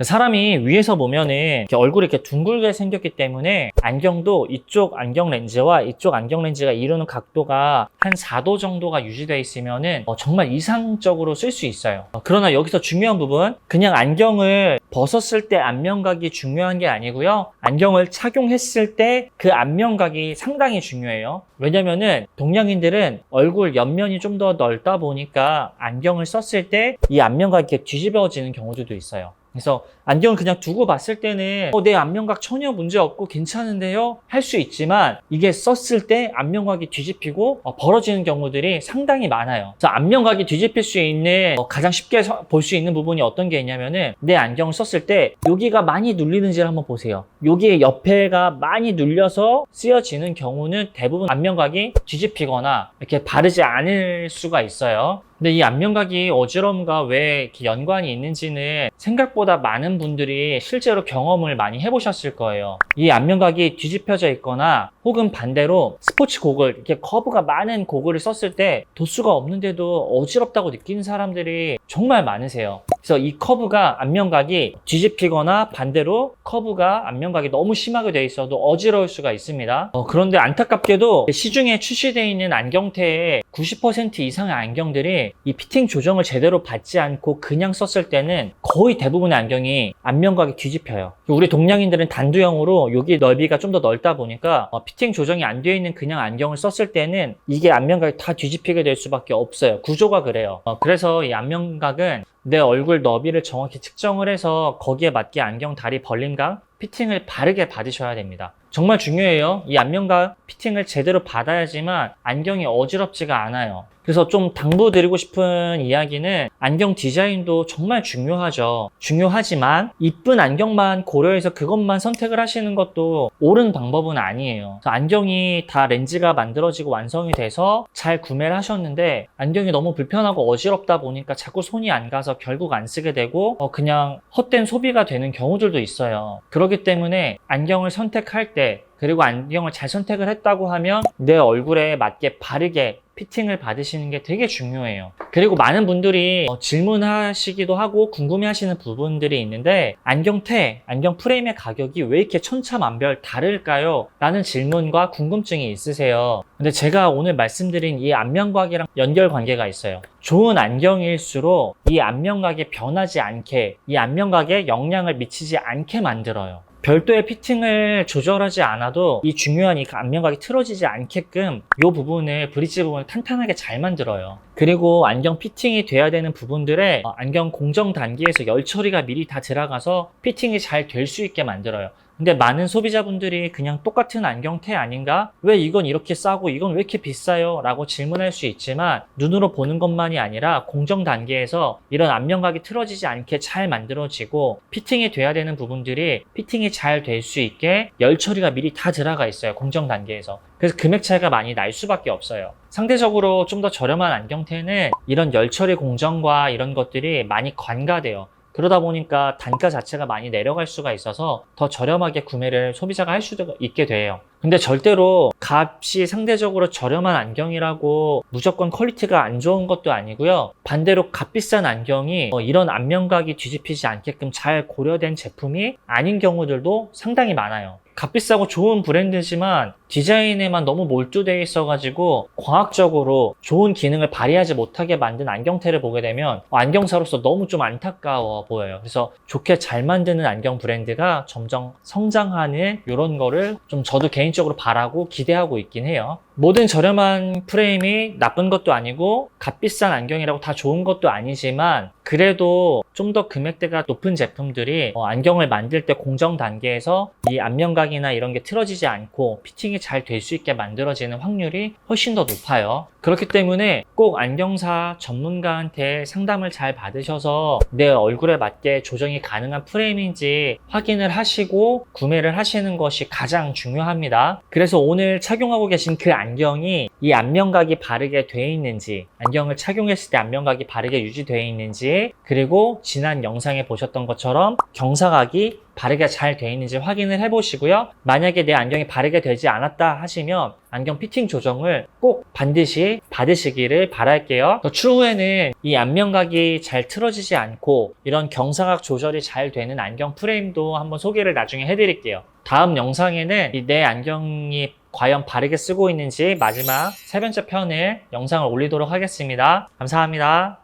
사람이 위에서 보면은 이렇게 얼굴이 이렇게 둥글게 생겼기 때문에 안경도 이쪽 안경 렌즈와 이쪽 안경 렌즈가 이루는 각도가 한 4도 정도가 유지되어 있으면은 정말 이상적으로 쓸 수 있어요. 그러나 여기서 중요한 부분, 그냥 안경을 벗었을 때 안면각이 중요한 게 아니고요. 안경을 착용했을 때 그 안면각이 상당히 중요해요. 왜냐면은 동양인들은 얼굴 옆면이 좀 더 넓다 보니까 안경을 썼을 때 이 안면각이 이렇게 뒤집어지는 경우들도 있어요. 그래서 안경을 그냥 두고 봤을 때는 내 안면각 전혀 문제 없고 괜찮은데요? 할 수 있지만 이게 썼을 때 안면각이 뒤집히고 벌어지는 경우들이 상당히 많아요. 그래서 안면각이 뒤집힐 수 있는 가장 쉽게 볼 수 있는 부분이 어떤 게 있냐면은 내 안경을 썼을 때 여기가 많이 눌리는지를 한번 보세요. 여기에 옆에가 많이 눌려서 쓰여지는 경우는 대부분 안면각이 뒤집히거나 이렇게 바르지 않을 수가 있어요. 근데 이 안면각이 어지러움과 왜 이렇게 연관이 있는지는 생각보다 많은 분들이 실제로 경험을 많이 해보셨을 거예요. 이 안면각이 뒤집혀져 있거나 혹은 반대로 스포츠 고글, 이렇게 커브가 많은 고글을 썼을 때 도수가 없는데도 어지럽다고 느끼는 사람들이 정말 많으세요. 그래서 이 커브가 안면각이 뒤집히거나 반대로 커브가 안면각이 너무 심하게 돼 있어도 어지러울 수가 있습니다. 그런데 안타깝게도 시중에 출시되어 있는 안경테의 90% 이상의 안경들이 이 피팅 조정을 제대로 받지 않고 그냥 썼을 때는 거의 대부분의 안경이 안면각이 뒤집혀요. 우리 동양인들은 단두형으로 여기 넓이가 좀 더 넓다 보니까 피팅 조정이 안 되어 있는 그냥 안경을 썼을 때는 이게 안면각이 다 뒤집히게 될 수밖에 없어요. 구조가 그래요. 그래서 이 안면각은 내 얼굴 너비를 정확히 측정을 해서 거기에 맞게 안경 다리 벌림각 피팅을 바르게 받으셔야 됩니다. 정말 중요해요. 이 안면각 피팅을 제대로 받아야지만 안경이 어지럽지가 않아요. 그래서 좀 당부드리고 싶은 이야기는 안경 디자인도 정말 중요하죠. 중요하지만 이쁜 안경만 고려해서 그것만 선택을 하시는 것도 옳은 방법은 아니에요. 안경이 다 렌즈가 만들어지고 완성이 돼서 잘 구매를 하셨는데 안경이 너무 불편하고 어지럽다 보니까 자꾸 손이 안 가서 결국 안 쓰게 되고 그냥 헛된 소비가 되는 경우들도 있어요. 그렇기 때문에 안경을 선택할 때 그리고 안경을 잘 선택을 했다고 하면 내 얼굴에 맞게 바르게 피팅을 받으시는 게 되게 중요해요. 그리고 많은 분들이 질문하시기도 하고 궁금해하시는 부분들이 있는데 안경테, 안경 프레임의 가격이 왜 이렇게 천차만별 다를까요? 라는 질문과 궁금증이 있으세요. 근데 제가 오늘 말씀드린 이 안면각이랑 연결관계가 있어요. 좋은 안경일수록 이 안면각이 변하지 않게, 이 안면각에 영향을 미치지 않게 만들어요. 별도의 피팅을 조절하지 않아도 이 중요한 이 안면각이 틀어지지 않게끔 이 부분을, 브릿지 부분을 탄탄하게 잘 만들어요. 그리고 안경 피팅이 돼야 되는 부분들에 안경 공정 단계에서 열 처리가 미리 다 들어가서 피팅이 잘 될 수 있게 만들어요. 근데 많은 소비자분들이 그냥 똑같은 안경테 아닌가? 왜 이건 이렇게 싸고 이건 왜 이렇게 비싸요? 라고 질문할 수 있지만 눈으로 보는 것만이 아니라 공정 단계에서 이런 안면각이 틀어지지 않게 잘 만들어지고 피팅이 돼야 되는 부분들이 피팅이 잘 될 수 있게 열 처리가 미리 다 들어가 있어요. 공정 단계에서. 그래서 금액 차이가 많이 날 수밖에 없어요. 상대적으로 좀 더 저렴한 안경테는 이런 열 처리 공정과 이런 것들이 많이 관가돼요. 그러다 보니까 단가 자체가 많이 내려갈 수가 있어서 더 저렴하게 구매를 소비자가 할 수도 있게 돼요. 근데 절대로 값이 상대적으로 저렴한 안경이라고 무조건 퀄리티가 안 좋은 것도 아니고요. 반대로 값비싼 안경이 이런 안면각이 뒤집히지 않게끔 잘 고려된 제품이 아닌 경우들도 상당히 많아요. 값비싸고 좋은 브랜드지만 디자인에만 너무 몰두되어 있어가지고 과학적으로 좋은 기능을 발휘하지 못하게 만든 안경테를 보게 되면 안경사로서 너무 좀 안타까워 보여요. 그래서 좋게 잘 만드는 안경 브랜드가 점점 성장하는 이런 거를 좀 저도 개인적으로 바라고 기대하고 있긴 해요. 모든 저렴한 프레임이 나쁜 것도 아니고 값비싼 안경이라고 다 좋은 것도 아니지만 그래도 좀 더 금액대가 높은 제품들이 안경을 만들 때 공정 단계에서 이 안면각이나 이런 게 틀어지지 않고 피팅이 잘 될 수 있게 만들어지는 확률이 훨씬 더 높아요. 그렇기 때문에 꼭 안경사 전문가한테 상담을 잘 받으셔서 내 얼굴에 맞게 조정이 가능한 프레임인지 확인을 하시고 구매를 하시는 것이 가장 중요합니다. 그래서 오늘 착용하고 계신 그 안경이 이 안면각이 바르게 되어 있는지, 안경을 착용했을 때 안면각이 바르게 유지되어 있는지, 그리고 지난 영상에 보셨던 것처럼 경사각이 바르게 잘 되어 있는지 확인을 해보시고요. 만약에 내 안경이 바르게 되지 않았다 하시면 안경 피팅 조정을 꼭 반드시 받으시기를 바랄게요. 추후에는 이 안면각이 잘 틀어지지 않고 이런 경사각 조절이 잘 되는 안경 프레임도 한번 소개를 나중에 해드릴게요. 다음 영상에는 내 안경이 과연 바르게 쓰고 있는지 마지막 세 번째 편을 영상을 올리도록 하겠습니다. 감사합니다.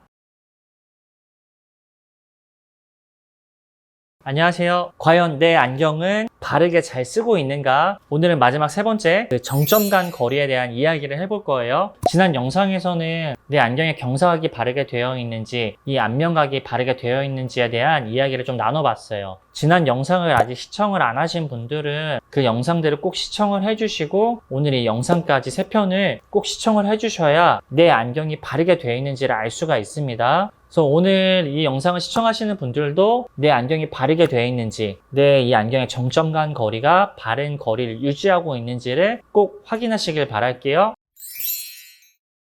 안녕하세요. 과연 내 안경은 바르게 잘 쓰고 있는가? 오늘은 마지막 세 번째 정점 간 거리에 대한 이야기를 해볼 거예요. 지난 영상에서는 내 안경에 경사각이 바르게 되어 있는지 이 안면각이 바르게 되어 있는지에 대한 이야기를 좀 나눠봤어요. 지난 영상을 아직 시청을 안 하신 분들은 그 영상들을 꼭 시청을 해주시고 오늘 이 영상까지 세 편을 꼭 시청을 해주셔야 내 안경이 바르게 되어 있는지를 알 수가 있습니다. 그래서 오늘 이 영상을 시청하시는 분들도 내 안경이 바르게 되어 있는지, 내 이 안경의 정점 간 거리가 바른 거리를 유지하고 있는지를 꼭 확인하시길 바랄게요.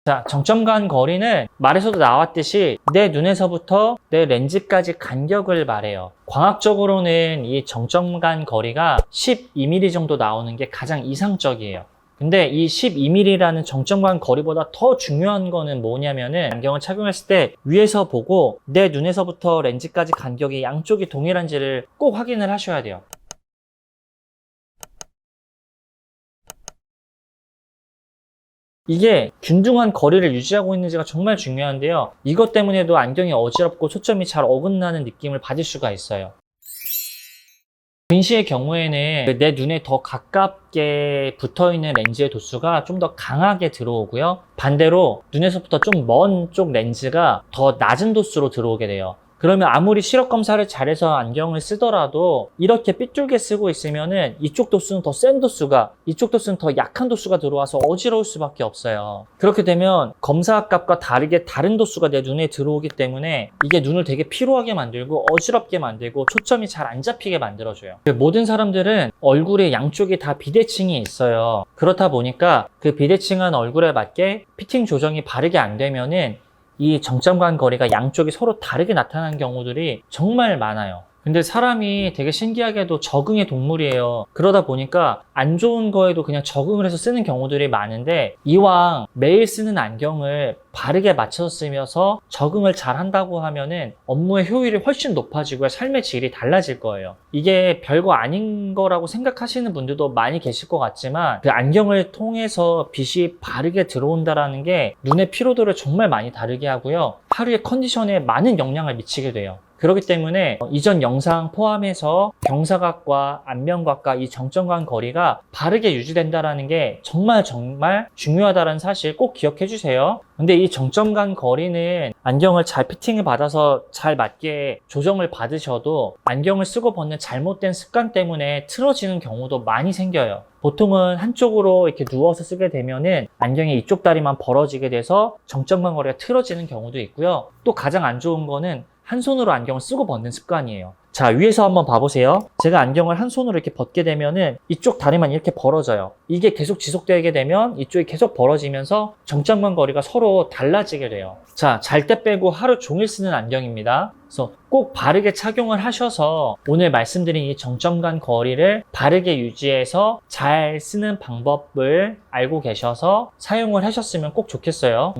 자, 정점간 거리는 말에서도 나왔듯이 내 눈에서부터 내 렌즈까지 간격을 말해요. 광학적으로는 이 정점간 거리가 12mm 정도 나오는 게 가장 이상적이에요. 근데 이 12mm라는 정점간 거리보다 더 중요한 거는 뭐냐면은 안경을 착용했을 때 위에서 보고 내 눈에서부터 렌즈까지 간격이 양쪽이 동일한지를 꼭 확인을 하셔야 돼요. 이게 균등한 거리를 유지하고 있는지가 정말 중요한데요. 이것 때문에도 안경이 어지럽고 초점이 잘 어긋나는 느낌을 받을 수가 있어요. 근시의 경우에는 내 눈에 더 가깝게 붙어있는 렌즈의 도수가 좀 더 강하게 들어오고요. 반대로 눈에서부터 좀 먼 쪽 렌즈가 더 낮은 도수로 들어오게 돼요. 그러면 아무리 시력 검사를 잘해서 안경을 쓰더라도 이렇게 삐뚤게 쓰고 있으면은 이쪽 도수는 더 센 도수가, 이쪽 도수는 더 약한 도수가 들어와서 어지러울 수밖에 없어요. 그렇게 되면 검사 값과 다르게 다른 도수가 내 눈에 들어오기 때문에 이게 눈을 되게 피로하게 만들고 어지럽게 만들고 초점이 잘 안 잡히게 만들어줘요. 모든 사람들은 얼굴에 양쪽이 다 비대칭이 있어요. 그렇다 보니까 그 비대칭한 얼굴에 맞게 피팅 조정이 바르게 안 되면은 이 정점간 거리가 양쪽이 서로 다르게 나타나는 경우들이 정말 많아요. 근데 사람이 되게 신기하게도 적응의 동물이에요. 그러다 보니까 안 좋은 거에도 그냥 적응을 해서 쓰는 경우들이 많은데 이왕 매일 쓰는 안경을 바르게 맞춰서 쓰면서 적응을 잘 한다고 하면은 업무의 효율이 훨씬 높아지고요. 삶의 질이 달라질 거예요. 이게 별거 아닌 거라고 생각하시는 분들도 많이 계실 것 같지만 그 안경을 통해서 빛이 바르게 들어온다라는 게 눈의 피로도를 정말 많이 다르게 하고요. 하루의 컨디션에 많은 영향을 미치게 돼요. 그렇기 때문에 이전 영상 포함해서 경사각과 안면각과 이 정점간 거리가 바르게 유지된다는 게 정말 중요하다는 사실 꼭 기억해 주세요. 근데 이 정점간 거리는 안경을 잘 피팅을 받아서 잘 맞게 조정을 받으셔도 안경을 쓰고 벗는 잘못된 습관 때문에 틀어지는 경우도 많이 생겨요. 보통은 한쪽으로 이렇게 누워서 쓰게 되면은 안경의 이쪽 다리만 벌어지게 돼서 정점간 거리가 틀어지는 경우도 있고요. 또 가장 안 좋은 거는 한 손으로 안경을 쓰고 벗는 습관이에요. 자, 위에서 한번 봐보세요. 제가 안경을 한 손으로 이렇게 벗게 되면은 이쪽 다리만 이렇게 벌어져요. 이게 계속 지속되게 되면 이쪽이 계속 벌어지면서 정점간 거리가 서로 달라지게 돼요. 자, 잘 때 빼고 하루 종일 쓰는 안경입니다. 그래서 꼭 바르게 착용을 하셔서 오늘 말씀드린 이 정점간 거리를 바르게 유지해서 잘 쓰는 방법을 알고 계셔서 사용을 하셨으면 꼭 좋겠어요.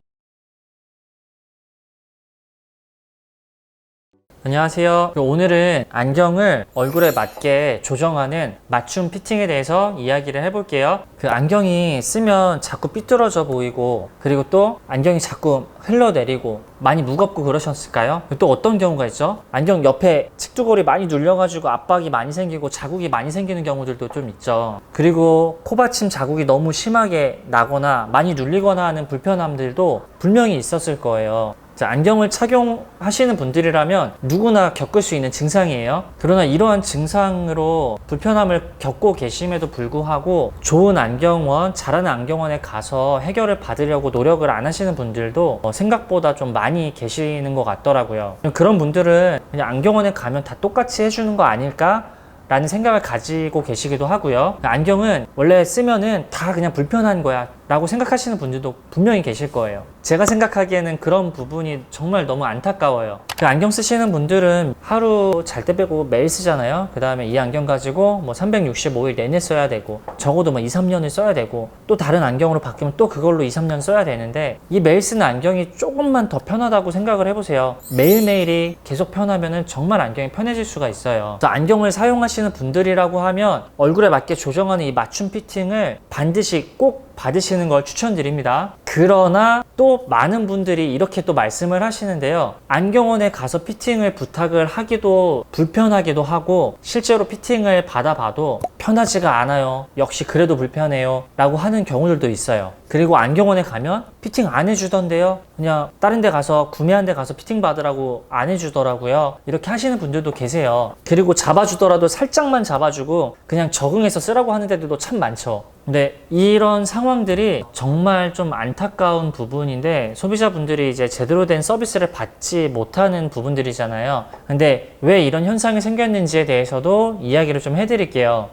안녕하세요. 오늘은 안경을 얼굴에 맞게 조정하는 맞춤 피팅에 대해서 이야기를 해볼게요. 그 안경이 쓰면 자꾸 삐뚤어져 보이고 그리고 또 안경이 자꾸 흘러내리고 많이 무겁고 그러셨을까요? 또 어떤 경우가 있죠? 안경 옆에 측두골이 많이 눌려가지고 압박이 많이 생기고 자국이 많이 생기는 경우들도 좀 있죠. 그리고 코받침 자국이 너무 심하게 나거나 많이 눌리거나 하는 불편함들도 분명히 있었을 거예요. 자, 안경을 착용하시는 분들이라면 누구나 겪을 수 있는 증상이에요. 그러나 이러한 증상으로 불편함을 겪고 계심에도 불구하고 좋은 안경원, 잘하는 안경원에 가서 해결을 받으려고 노력을 안 하시는 분들도 생각보다 좀 많이 계시는 것 같더라고요. 그런 분들은 그냥 안경원에 가면 다 똑같이 해주는 거 아닐까? 라는 생각을 가지고 계시기도 하고요. 안경은 원래 쓰면은 다 그냥 불편한 거야 라고 생각하시는 분들도 분명히 계실 거예요. 제가 생각하기에는 그런 부분이 정말 너무 안타까워요. 그 안경 쓰시는 분들은 하루 잘 때 빼고 매일 쓰잖아요. 그 다음에 이 안경 가지고 뭐 365일 내내 써야 되고 적어도 뭐 2, 3년을 써야 되고 또 다른 안경으로 바뀌면 또 그걸로 2, 3년 써야 되는데 이 매일 쓰는 안경이 조금만 더 편하다고 생각을 해보세요. 매일매일이 계속 편하면은 정말 안경이 편해질 수가 있어요. 그래서 안경을 사용하시는 분들이라고 하면 얼굴에 맞게 조정하는 이 맞춤 피팅을 반드시 꼭 받으시는 걸 추천드립니다. 그러나 또 많은 분들이 이렇게 또 말씀을 하시는데요. 안경원에 가서 피팅을 부탁을 하기도 불편하기도 하고 실제로 피팅을 받아봐도 편하지가 않아요. 역시 그래도 불편해요. 라고 하는 경우들도 있어요. 그리고 안경원에 가면 피팅 안 해주던데요. 그냥 다른 데 가서 구매한 데 가서 피팅 받으라고 안 해주더라고요. 이렇게 하시는 분들도 계세요. 그리고 잡아주더라도 살짝만 잡아주고 그냥 적응해서 쓰라고 하는 데들도 참 많죠. 근데 이런 상황들이 정말 좀 안타까운 부분인데 소비자분들이 이제 제대로 된 서비스를 받지 못하는 부분들이잖아요. 근데 왜 이런 현상이 생겼는지에 대해서도 이야기를 좀 해드릴게요.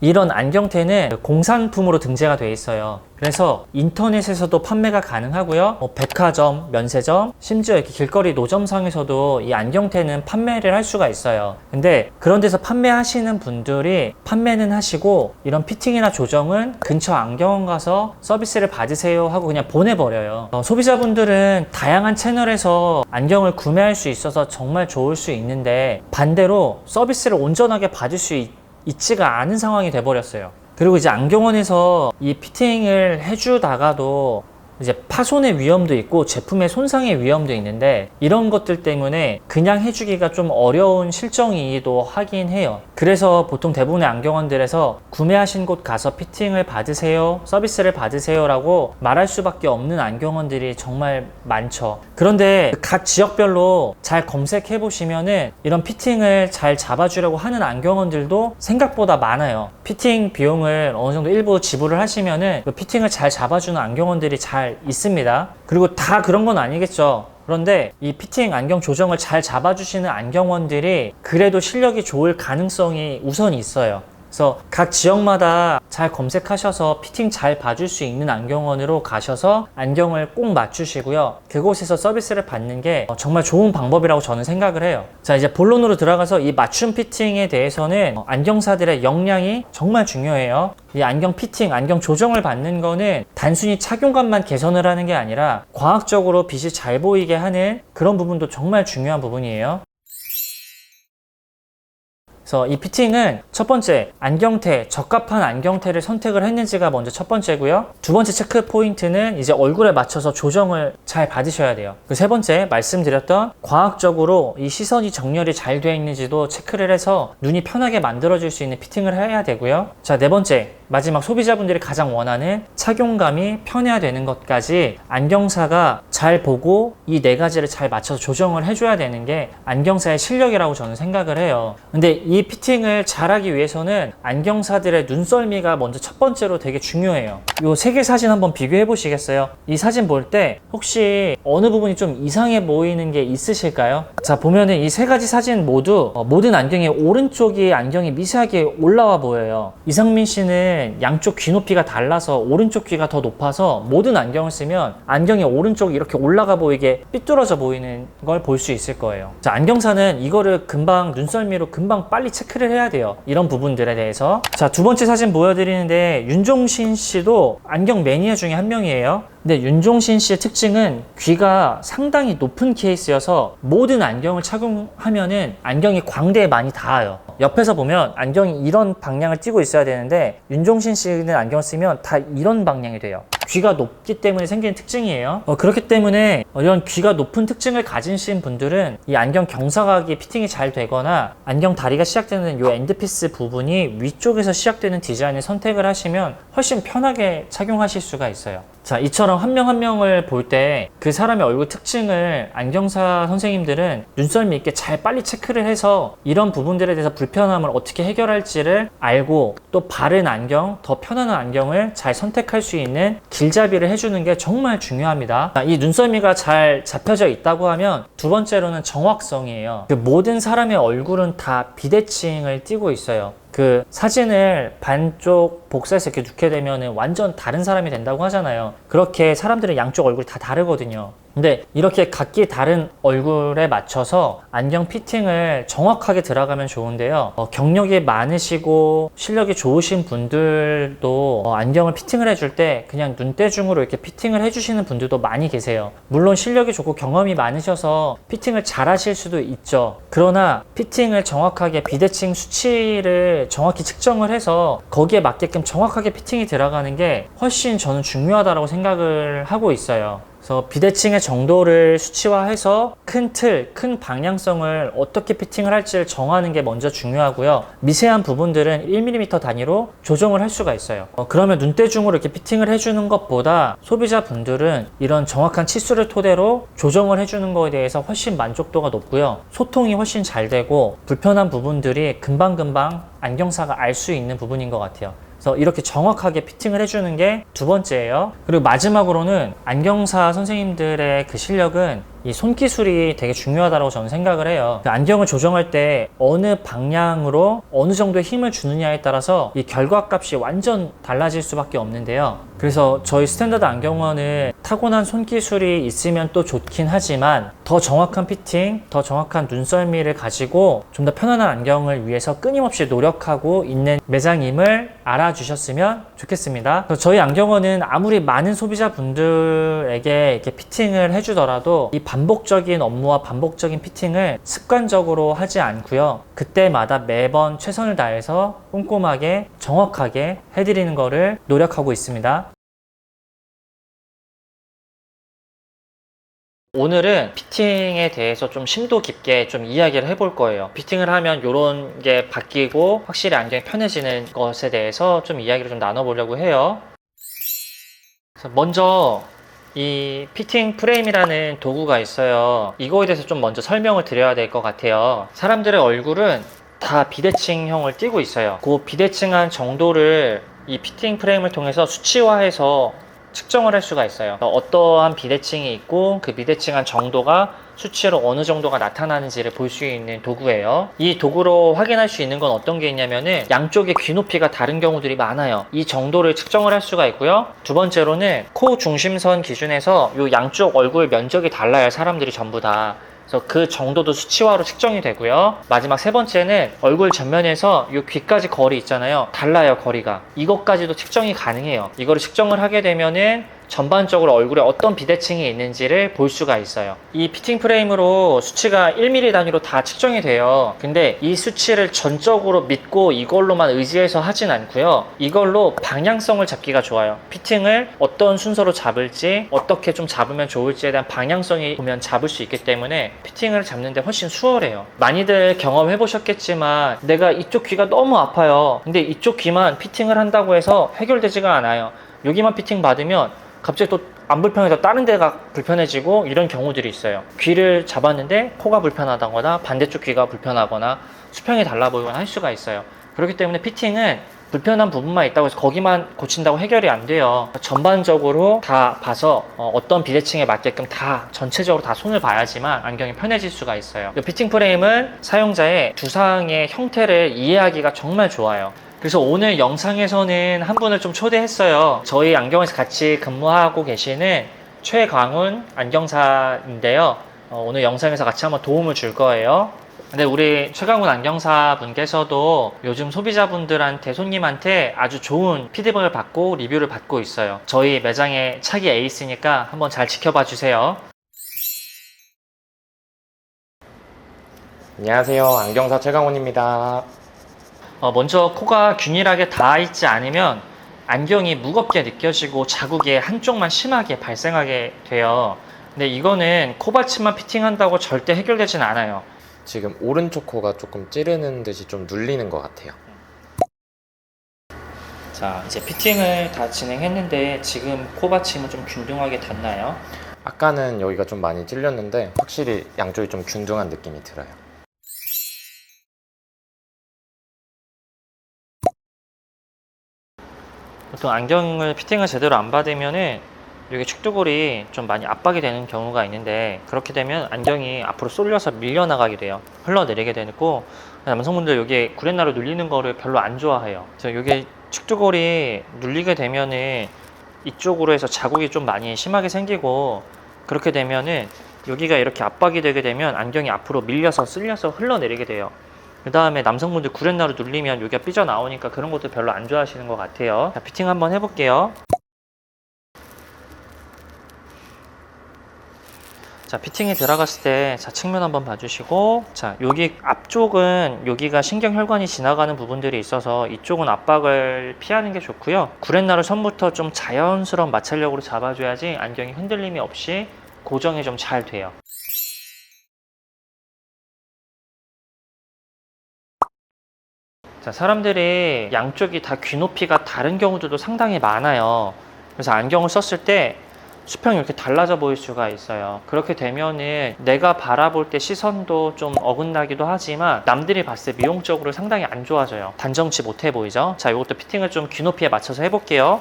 이런 안경테는 공산품으로 등재가 돼 있어요. 그래서 인터넷에서도 판매가 가능하고요. 백화점, 면세점, 심지어 이렇게 길거리 노점상에서도 이 안경테는 판매를 할 수가 있어요. 근데 그런 데서 판매하시는 분들이 판매는 하시고 이런 피팅이나 조정은 근처 안경원 가서 서비스를 받으세요 하고 그냥 보내버려요. 소비자분들은 다양한 채널에서 안경을 구매할 수 있어서 정말 좋을 수 있는데 반대로 서비스를 온전하게 받을 수 있지가 않은 상황이 돼버렸어요. 그리고 이제 안경원에서 이 피팅을 해주다가도 이제 파손의 위험도 있고 제품의 손상의 위험도 있는데 이런 것들 때문에 그냥 해주기가 좀 어려운 실정이기도 하긴 해요. 그래서 보통 대부분의 안경원들에서 구매하신 곳 가서 피팅을 받으세요, 서비스를 받으세요 라고 말할 수밖에 없는 안경원들이 정말 많죠. 그런데 각 지역별로 잘 검색해 보시면은 이런 피팅을 잘 잡아주려고 하는 안경원들도 생각보다 많아요. 피팅 비용을 어느 정도 일부 지불을 하시면은 그 피팅을 잘 잡아주는 안경원들이 잘 있습니다. 그리고 다 그런 건 아니겠죠. 그런데 이 피팅 안경 조정을 잘 잡아주시는 안경원들이 그래도 실력이 좋을 가능성이 우선 있어요. 그래서 각 지역마다 잘 검색하셔서 피팅 잘 봐줄 수 있는 안경원으로 가셔서 안경을 꼭 맞추시고요. 그곳에서 서비스를 받는 게 정말 좋은 방법이라고 저는 생각을 해요. 자, 이제 본론으로 들어가서 이 맞춤 피팅에 대해서는 안경사들의 역량이 정말 중요해요. 이 안경 피팅, 안경 조정을 받는 거는 단순히 착용감만 개선을 하는 게 아니라 과학적으로 빛이 잘 보이게 하는 그런 부분도 정말 중요한 부분이에요. 그래서 이 피팅은 첫 번째, 안경테, 적합한 안경테를 선택을 했는지가 먼저 첫 번째고요. 두 번째 체크 포인트는 이제 얼굴에 맞춰서 조정을 잘 받으셔야 돼요. 그 세 번째, 말씀드렸던 과학적으로 이 시선이 정렬이 잘 되어 있는지도 체크를 해서 눈이 편하게 만들어줄 수 있는 피팅을 해야 되고요. 자, 네 번째, 마지막 소비자분들이 가장 원하는 착용감이 편해야 되는 것까지 안경사가 잘 보고 이 네 가지를 잘 맞춰서 조정을 해줘야 되는 게 안경사의 실력이라고 저는 생각을 해요. 근데 이 피팅을 잘하기 위해서는 안경사들의 눈썰미가 먼저 첫 번째로 되게 중요해요. 이 세 개 사진 한번 비교해 보시겠어요? 이 사진 볼 때 혹시 어느 부분이 좀 이상해 보이는 게 있으실까요? 자, 보면은 이 세 가지 사진 모두 모든 안경의 오른쪽이 안경이 미세하게 올라와 보여요. 이상민 씨는 양쪽 귀 높이가 달라서 오른쪽 귀가 더 높아서 모든 안경을 쓰면 안경의 오른쪽이 이렇게 올라가 보이게 삐뚤어져 보이는 걸 볼 수 있을 거예요. 자, 안경사는 이거를 금방 눈썰미로 금방 빨리 체크를 해야 돼요. 이런 부분들에 대해서. 자, 두 번째 사진 보여드리는데 윤종신 씨도 안경 매니아 중에 한 명이에요. 근데 윤종신 씨의 특징은 귀가 상당히 높은 케이스여서 모든 안경을 착용하면은 안경이 광대에 많이 닿아요. 옆에서 보면 안경이 이런 방향을 띄고 있어야 되는데 윤종신 씨는 안경을 쓰면 다 이런 방향이 돼요. 귀가 높기 때문에 생기는 특징이에요. 그렇기 때문에 이런 귀가 높은 특징을 가지신 분들은 이 안경 경사각이 피팅이 잘 되거나 안경 다리가 시작되는 이 엔드피스 부분이 위쪽에서 시작되는 디자인을 선택을 하시면 훨씬 편하게 착용하실 수가 있어요. 자, 이처럼 한 명 한 명을 볼 때 그 사람의 얼굴 특징을 안경사 선생님들은 눈썰미 있게 잘 빨리 체크를 해서 이런 부분들에 대해서 불편함을 어떻게 해결할지를 알고 또 바른 안경, 더 편안한 안경을 잘 선택할 수 있는 길잡이를 해주는 게 정말 중요합니다. 자, 이 눈썰미가 잘 잡혀져 있다고 하면 두 번째로는 정확성이에요. 그 모든 사람의 얼굴은 다 비대칭을 띠고 있어요. 그 사진을 반쪽 복사해서 이렇게 넣게 되면 완전 다른 사람이 된다고 하잖아요. 그렇게 사람들은 양쪽 얼굴이 다 다르거든요. 근데 이렇게 각기 다른 얼굴에 맞춰서 안경 피팅을 정확하게 들어가면 좋은데요. 경력이 많으시고 실력이 좋으신 분들도 안경을 피팅을 해줄 때 그냥 눈대중으로 이렇게 피팅을 해주시는 분들도 많이 계세요. 물론 실력이 좋고 경험이 많으셔서 피팅을 잘 하실 수도 있죠. 그러나 피팅을 정확하게 비대칭 수치를 정확히 측정을 해서 거기에 맞게끔 정확하게 피팅이 들어가는 게 훨씬 저는 중요하다고 생각을 하고 있어요. 그래서 비대칭의 정도를 수치화해서 큰 틀, 큰 방향성을 어떻게 피팅을 할지를 정하는 게 먼저 중요하고요. 미세한 부분들은 1mm 단위로 조정을 할 수가 있어요. 그러면 눈대중으로 이렇게 피팅을 해주는 것보다 소비자분들은 이런 정확한 치수를 토대로 조정을 해주는 거에 대해서 훨씬 만족도가 높고요. 소통이 훨씬 잘 되고 불편한 부분들이 금방금방 안경사가 알 수 있는 부분인 것 같아요. 그래서 이렇게 정확하게 피팅을 해주는 게 두 번째예요. 그리고 마지막으로는 안경사 선생님들의 그 실력은 이 손기술이 되게 중요하다고 저는 생각을 해요. 그 안경을 조정할 때 어느 방향으로 어느 정도의 힘을 주느냐에 따라서 이 결과값이 완전 달라질 수밖에 없는데요. 그래서 저희 스탠다드 안경원은 타고난 손기술이 있으면 또 좋긴 하지만 더 정확한 피팅, 더 정확한 눈썰미를 가지고 좀 더 편안한 안경을 위해서 끊임없이 노력하고 있는 매장임을 알아주셨으면 좋겠습니다. 그래서 저희 안경원은 아무리 많은 소비자분들에게 이렇게 피팅을 해주더라도 이 반복적인 업무와 반복적인 피팅을 습관적으로 하지 않고요. 그때마다 매번 최선을 다해서 꼼꼼하게 정확하게 해드리는 것을 노력하고 있습니다. 오늘은 피팅에 대해서 좀 심도 깊게 좀 이야기를 해볼 거예요. 피팅을 하면 이런 게 바뀌고 확실히 안경이 편해지는 것에 대해서 좀 이야기를 좀 나눠보려고 해요. 그래서 먼저 이 피팅 프레임이라는 도구가 있어요. 이거에 대해서 좀 먼저 설명을 드려야 될 것 같아요. 사람들의 얼굴은 다 비대칭형을 띠고 있어요. 그 비대칭한 정도를 이 피팅 프레임을 통해서 수치화해서 측정을 할 수가 있어요. 어떠한 비대칭이 있고 그 비대칭한 정도가 수치로 어느 정도가 나타나는지를 볼 수 있는 도구예요. 이 도구로 확인할 수 있는 건 어떤 게 있냐면은 양쪽의 귀 높이가 다른 경우들이 많아요. 이 정도를 측정을 할 수가 있고요. 두 번째로는 코 중심선 기준에서 이 양쪽 얼굴 면적이 달라요. 사람들이 전부 다. 그래서 그 정도도 수치화로 측정이 되고요. 마지막 세 번째는 얼굴 전면에서 이 귀까지 거리 있잖아요. 달라요, 거리가. 이것까지도 측정이 가능해요. 이거를 측정을 하게 되면은 전반적으로 얼굴에 어떤 비대칭이 있는지를 볼 수가 있어요. 이 피팅 프레임으로 수치가 1mm 단위로 다 측정이 돼요. 근데 이 수치를 전적으로 믿고 이걸로만 의지해서 하진 않고요. 이걸로 방향성을 잡기가 좋아요. 피팅을 어떤 순서로 잡을지, 어떻게 좀 잡으면 좋을지에 대한 방향성이 보면 잡을 수 있기 때문에 피팅을 잡는데 훨씬 수월해요. 많이들 경험해 보셨겠지만 내가 이쪽 귀가 너무 아파요. 근데 이쪽 귀만 피팅을 한다고 해서 해결되지가 않아요. 여기만 피팅 받으면 갑자기 또 안 불편해서 다른 데가 불편해지고 이런 경우들이 있어요. 귀를 잡았는데 코가 불편하다거나 반대쪽 귀가 불편하거나 수평이 달라 보이거나 할 수가 있어요. 그렇기 때문에 피팅은 불편한 부분만 있다고 해서 거기만 고친다고 해결이 안 돼요. 전반적으로 다 봐서 어떤 비대칭에 맞게끔 다 전체적으로 다 손을 봐야지만 안경이 편해질 수가 있어요. 이 피팅 프레임은 사용자의 두상의 형태를 이해하기가 정말 좋아요. 그래서 오늘 영상에서는 한 분을 좀 초대했어요. 저희 안경에서 같이 근무하고 계시는 최광훈 안경사인데요. 오늘 영상에서 같이 한번 도움을 줄 거예요. 근데 우리 최광훈 안경사 분께서도 요즘 소비자분들한테, 손님한테 아주 좋은 피드백을 받고 리뷰를 받고 있어요. 저희 매장의 차기 에이스니까 한번 잘 지켜봐 주세요. 안녕하세요. 안경사 최강훈입니다. 먼저 코가 균일하게 닿아 있지 않으면 안경이 무겁게 느껴지고 자국이 한쪽만 심하게 발생하게 돼요. 근데 이거는 코받침만 피팅한다고 절대 해결되진 않아요. 지금 오른쪽 코가 조금 찌르는 듯이 좀 눌리는 것 같아요. 자, 이제 피팅을 다 진행했는데 지금 코받침은 좀 균등하게 닿나요? 아까는 여기가 좀 많이 찔렸는데 확실히 양쪽이 좀 균등한 느낌이 들어요. 보통 안경을 피팅을 제대로 안 받으면은 여기 축두골이 좀 많이 압박이 되는 경우가 있는데, 그렇게 되면 안경이 앞으로 쏠려서 밀려나가게 돼요. 흘러내리게 되고, 남성분들 여기 구렛나루 눌리는 거를 별로 안 좋아해요. 그래서 여기 축두골이 눌리게 되면은 이쪽으로 해서 자국이 좀 많이 심하게 생기고, 그렇게 되면은 여기가 이렇게 압박이 되게 되면 안경이 앞으로 밀려서 쓸려서 흘러내리게 돼요. 그 다음에 남성분들 구렛나루 눌리면 여기가 삐져나오니까 그런 것도 별로 안 좋아하시는 것 같아요. 자, 피팅 한번 해볼게요. 자, 피팅이 들어갔을 때, 자, 측면 한번 봐주시고, 자, 여기 앞쪽은 여기가 신경혈관이 지나가는 부분들이 있어서 이쪽은 압박을 피하는 게 좋고요. 구렛나루 선부터 좀 자연스러운 마찰력으로 잡아줘야지 안경이 흔들림이 없이 고정이 좀 잘 돼요. 자, 사람들이 양쪽이 다 귀 높이가 다른 경우들도 상당히 많아요. 그래서 안경을 썼을 때 수평이 이렇게 달라져 보일 수가 있어요. 그렇게 되면은 내가 바라볼 때 시선도 좀 어긋나기도 하지만 남들이 봤을 때 미용적으로 상당히 안 좋아져요. 단정치 못해 보이죠? 자, 이것도 피팅을 좀 귀 높이에 맞춰서 해볼게요.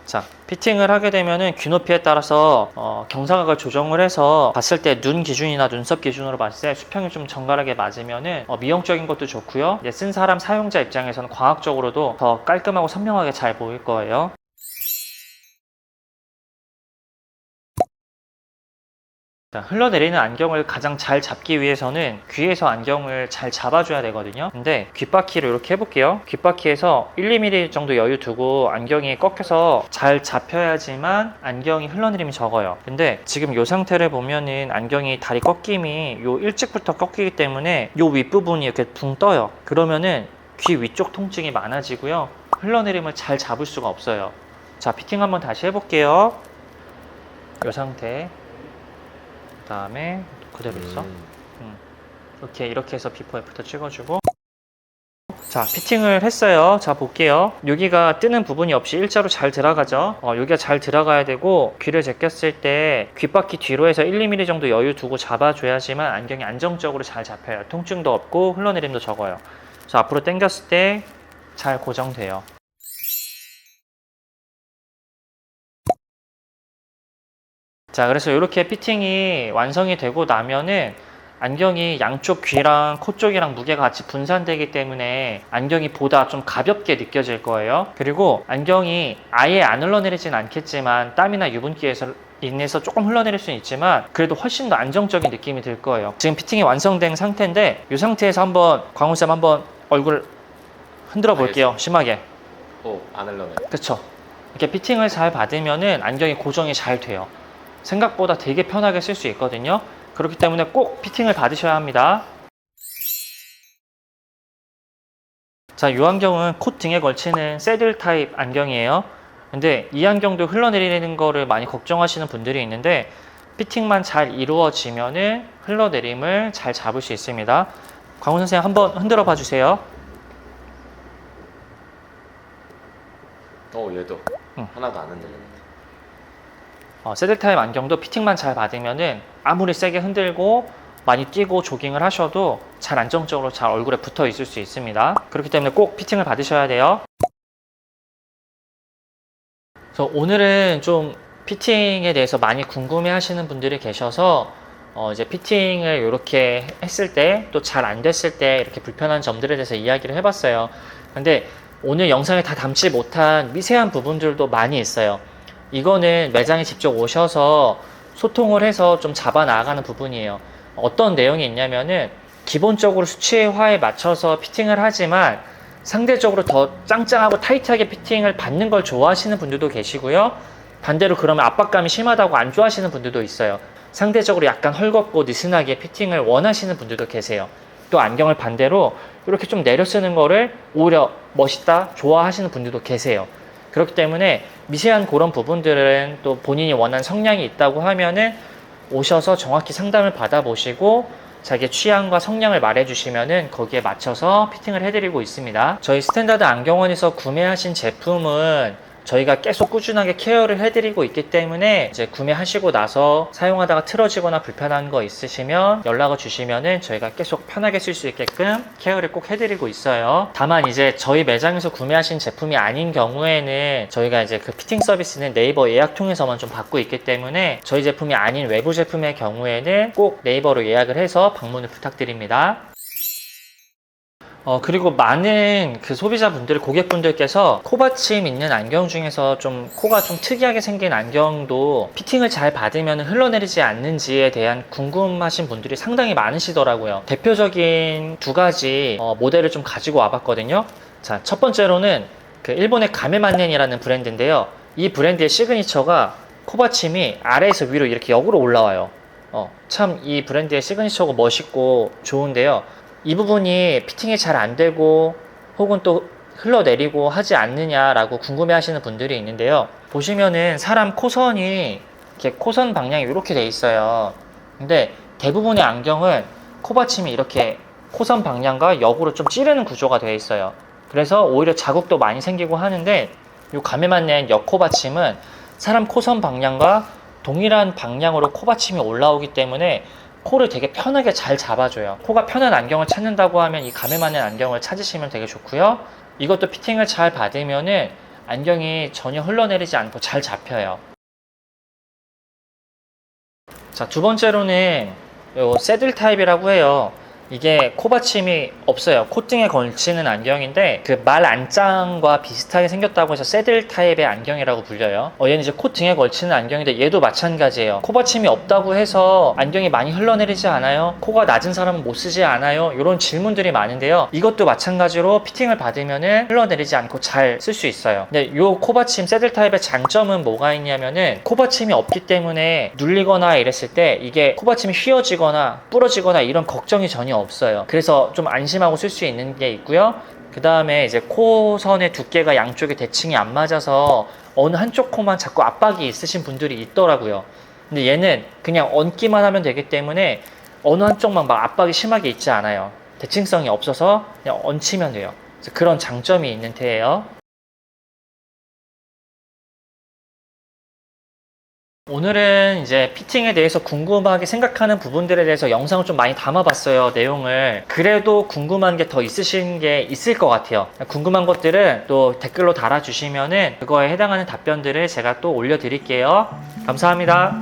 자, 피팅을 하게 되면은 귀 높이에 따라서 경사각을 조정을 해서 봤을 때 눈 기준이나 눈썹 기준으로 봤을 때 수평이 좀 정갈하게 맞으면은 미용적인 것도 좋고요. 이제 쓴 사람 사용자 입장에서는 과학적으로도 더 깔끔하고 선명하게 잘 보일 거예요. 자, 흘러내리는 안경을 가장 잘 잡기 위해서는 귀에서 안경을 잘 잡아줘야 되거든요. 근데 귓바퀴를 이렇게 해볼게요. 귓바퀴에서 1, 2mm 정도 여유 두고 안경이 꺾여서 잘 잡혀야지만 안경이 흘러내림이 적어요. 근데 지금 이 상태를 보면은 안경이 다리 꺾임이 요 일찍부터 꺾이기 때문에 요 윗부분이 이렇게 붕 떠요. 그러면은 귀 위쪽 통증이 많아지고요. 흘러내림을 잘 잡을 수가 없어요. 자, 피팅 한번 다시 해볼게요. 이 상태. 그 다음에 그대로 있어. 이렇게 해서 비포 애프터 찍어주고. 자, 피팅을 했어요. 자, 볼게요. 여기가 뜨는 부분이 없이 일자로 잘 들어가죠. 여기가 잘 들어가야 되고, 귀를 제꼈을 때 귓바퀴 뒤로 해서 1, 2mm 정도 여유 두고 잡아줘야지만 안경이 안정적으로 잘 잡혀요. 통증도 없고 흘러내림도 적어요. 자, 앞으로 당겼을 때 잘 고정돼요. 자, 그래서 이렇게 피팅이 완성이 되고 나면은 안경이 양쪽 귀랑 코 쪽이랑 무게가 같이 분산되기 때문에 안경이 보다 좀 가볍게 느껴질 거예요. 그리고 안경이 아예 안 흘러내리진 않겠지만 땀이나 유분기에서 인해서 조금 흘러내릴 수는 있지만 그래도 훨씬 더 안정적인 느낌이 들 거예요. 지금 피팅이 완성된 상태인데 이 상태에서 한번 광훈쌤 한번 얼굴 흔들어 볼게요. 심하게. 안 흘러내. 그쵸. 이렇게 피팅을 잘 받으면은 안경이 고정이 잘 돼요. 생각보다 되게 편하게 쓸 수 있거든요. 그렇기 때문에 꼭 피팅을 받으셔야 합니다. 자, 이 안경은 콧 등에 걸치는 새들 타입 안경이에요. 근데 이 안경도 흘러내리는 거를 많이 걱정하시는 분들이 있는데 피팅만 잘 이루어지면은 흘러내림을 잘 잡을 수 있습니다. 광훈 선생님 한번 흔들어 봐 주세요. 얘도 하나도 안 흔들리네. 새들 타입 안경도 피팅만 잘 받으면은 아무리 세게 흔들고 많이 뛰고 조깅을 하셔도 잘 안정적으로 잘 얼굴에 붙어 있을 수 있습니다. 그렇기 때문에 꼭 피팅을 받으셔야 돼요. 그래서 오늘은 좀 피팅에 대해서 많이 궁금해 하시는 분들이 계셔서 이제 피팅을 이렇게 했을 때 또 잘 안 됐을 때 이렇게 불편한 점들에 대해서 이야기를 해봤어요. 근데 오늘 영상에 다 담지 못한 미세한 부분들도 많이 있어요. 이거는 매장에 직접 오셔서 소통을 해서 좀 잡아 나가는 부분이에요. 어떤 내용이 있냐면은 기본적으로 수치화에 맞춰서 피팅을 하지만 상대적으로 더 짱짱하고 타이트하게 피팅을 받는 걸 좋아하시는 분들도 계시고요. 반대로 그러면 압박감이 심하다고 안 좋아하시는 분들도 있어요. 상대적으로 약간 헐겁고 느슨하게 피팅을 원하시는 분들도 계세요. 또 안경을 반대로 이렇게 좀 내려 쓰는 거를 오히려 멋있다, 좋아하시는 분들도 계세요. 그렇기 때문에 미세한 그런 부분들은 또 본인이 원하는 성향이 있다고 하면은 오셔서 정확히 상담을 받아보시고 자기의 취향과 성향을 말해주시면은 거기에 맞춰서 피팅을 해드리고 있습니다. 저희 스탠다드 안경원에서 구매하신 제품은 저희가 계속 꾸준하게 케어를 해드리고 있기 때문에 이제 구매하시고 나서 사용하다가 틀어지거나 불편한 거 있으시면 연락을 주시면은 저희가 계속 편하게 쓸 수 있게끔 케어를 꼭 해드리고 있어요. 다만 이제 저희 매장에서 구매하신 제품이 아닌 경우에는 저희가 이제 그 피팅 서비스는 네이버 예약 통해서만 좀 받고 있기 때문에 저희 제품이 아닌 외부 제품의 경우에는 꼭 네이버로 예약을 해서 방문을 부탁드립니다. 그리고 많은 그 소비자분들, 고객분들께서 코받침 있는 안경 중에서 좀 코가 좀 특이하게 생긴 안경도 피팅을 잘 받으면 흘러내리지 않는지에 대한 궁금하신 분들이 상당히 많으시더라고요. 대표적인 두 가지 모델을 좀 가지고 와봤거든요. 자, 첫 번째로는 그 일본의 가메만넨이라는 브랜드인데요. 이 브랜드의 시그니처가 코받침이 아래에서 위로 이렇게 역으로 올라와요. 참 이 브랜드의 시그니처가 멋있고 좋은데요. 이 부분이 피팅이 잘 안 되고 혹은 또 흘러내리고 하지 않느냐라고 궁금해 하시는 분들이 있는데요. 보시면은 사람 코선이 이렇게 코선 방향이 이렇게 돼 있어요. 근데 대부분의 안경은 코받침이 이렇게 코선 방향과 역으로 좀 찌르는 구조가 되어 있어요. 그래서 오히려 자국도 많이 생기고 하는데 이 가메만넨 역코받침은 사람 코선 방향과 동일한 방향으로 코받침이 올라오기 때문에 코를 되게 편하게 잘 잡아줘요. 코가 편한 안경을 찾는다고 하면 이 가메만넨 안경을 찾으시면 되게 좋고요. 이것도 피팅을 잘 받으면은 안경이 전혀 흘러내리지 않고 잘 잡혀요. 자, 두 번째로는 요 새들 타입이라고 해요. 이게 코받침이 없어요. 콧등에 걸치는 안경인데 그 말 안장과 비슷하게 생겼다고 해서 새들 타입의 안경이라고 불려요. 얘는 이제 콧등에 걸치는 안경인데 얘도 마찬가지예요. 코받침이 없다고 해서 안경이 많이 흘러내리지 않아요? 코가 낮은 사람은 못 쓰지 않아요? 이런 질문들이 많은데요. 이것도 마찬가지로 피팅을 받으면은 흘러내리지 않고 잘 쓸 수 있어요. 근데 이 코받침 새들 타입의 장점은 뭐가 있냐면은 코받침이 없기 때문에 눌리거나 이랬을 때 이게 코받침이 휘어지거나 부러지거나 이런 걱정이 전혀 없어요. 그래서 좀 안심하고 쓸 수 있는 게 있고요. 그 다음에 이제 코선의 두께가 양쪽에 대칭이 안 맞아서 어느 한쪽 코만 자꾸 압박이 있으신 분들이 있더라고요. 근데 얘는 그냥 얹기만 하면 되기 때문에 어느 한쪽만 막 압박이 심하게 있지 않아요. 대칭성이 없어서 그냥 얹히면 돼요. 그래서 그런 장점이 있는 테예요. 오늘은 이제 피팅에 대해서 궁금하게 생각하는 부분들에 대해서 영상을 좀 많이 담아봤어요, 내용을. 그래도 궁금한 게 더 있으신 게 있을 것 같아요. 궁금한 것들은 또 댓글로 달아주시면은 그거에 해당하는 답변들을 제가 또 올려드릴게요. 감사합니다.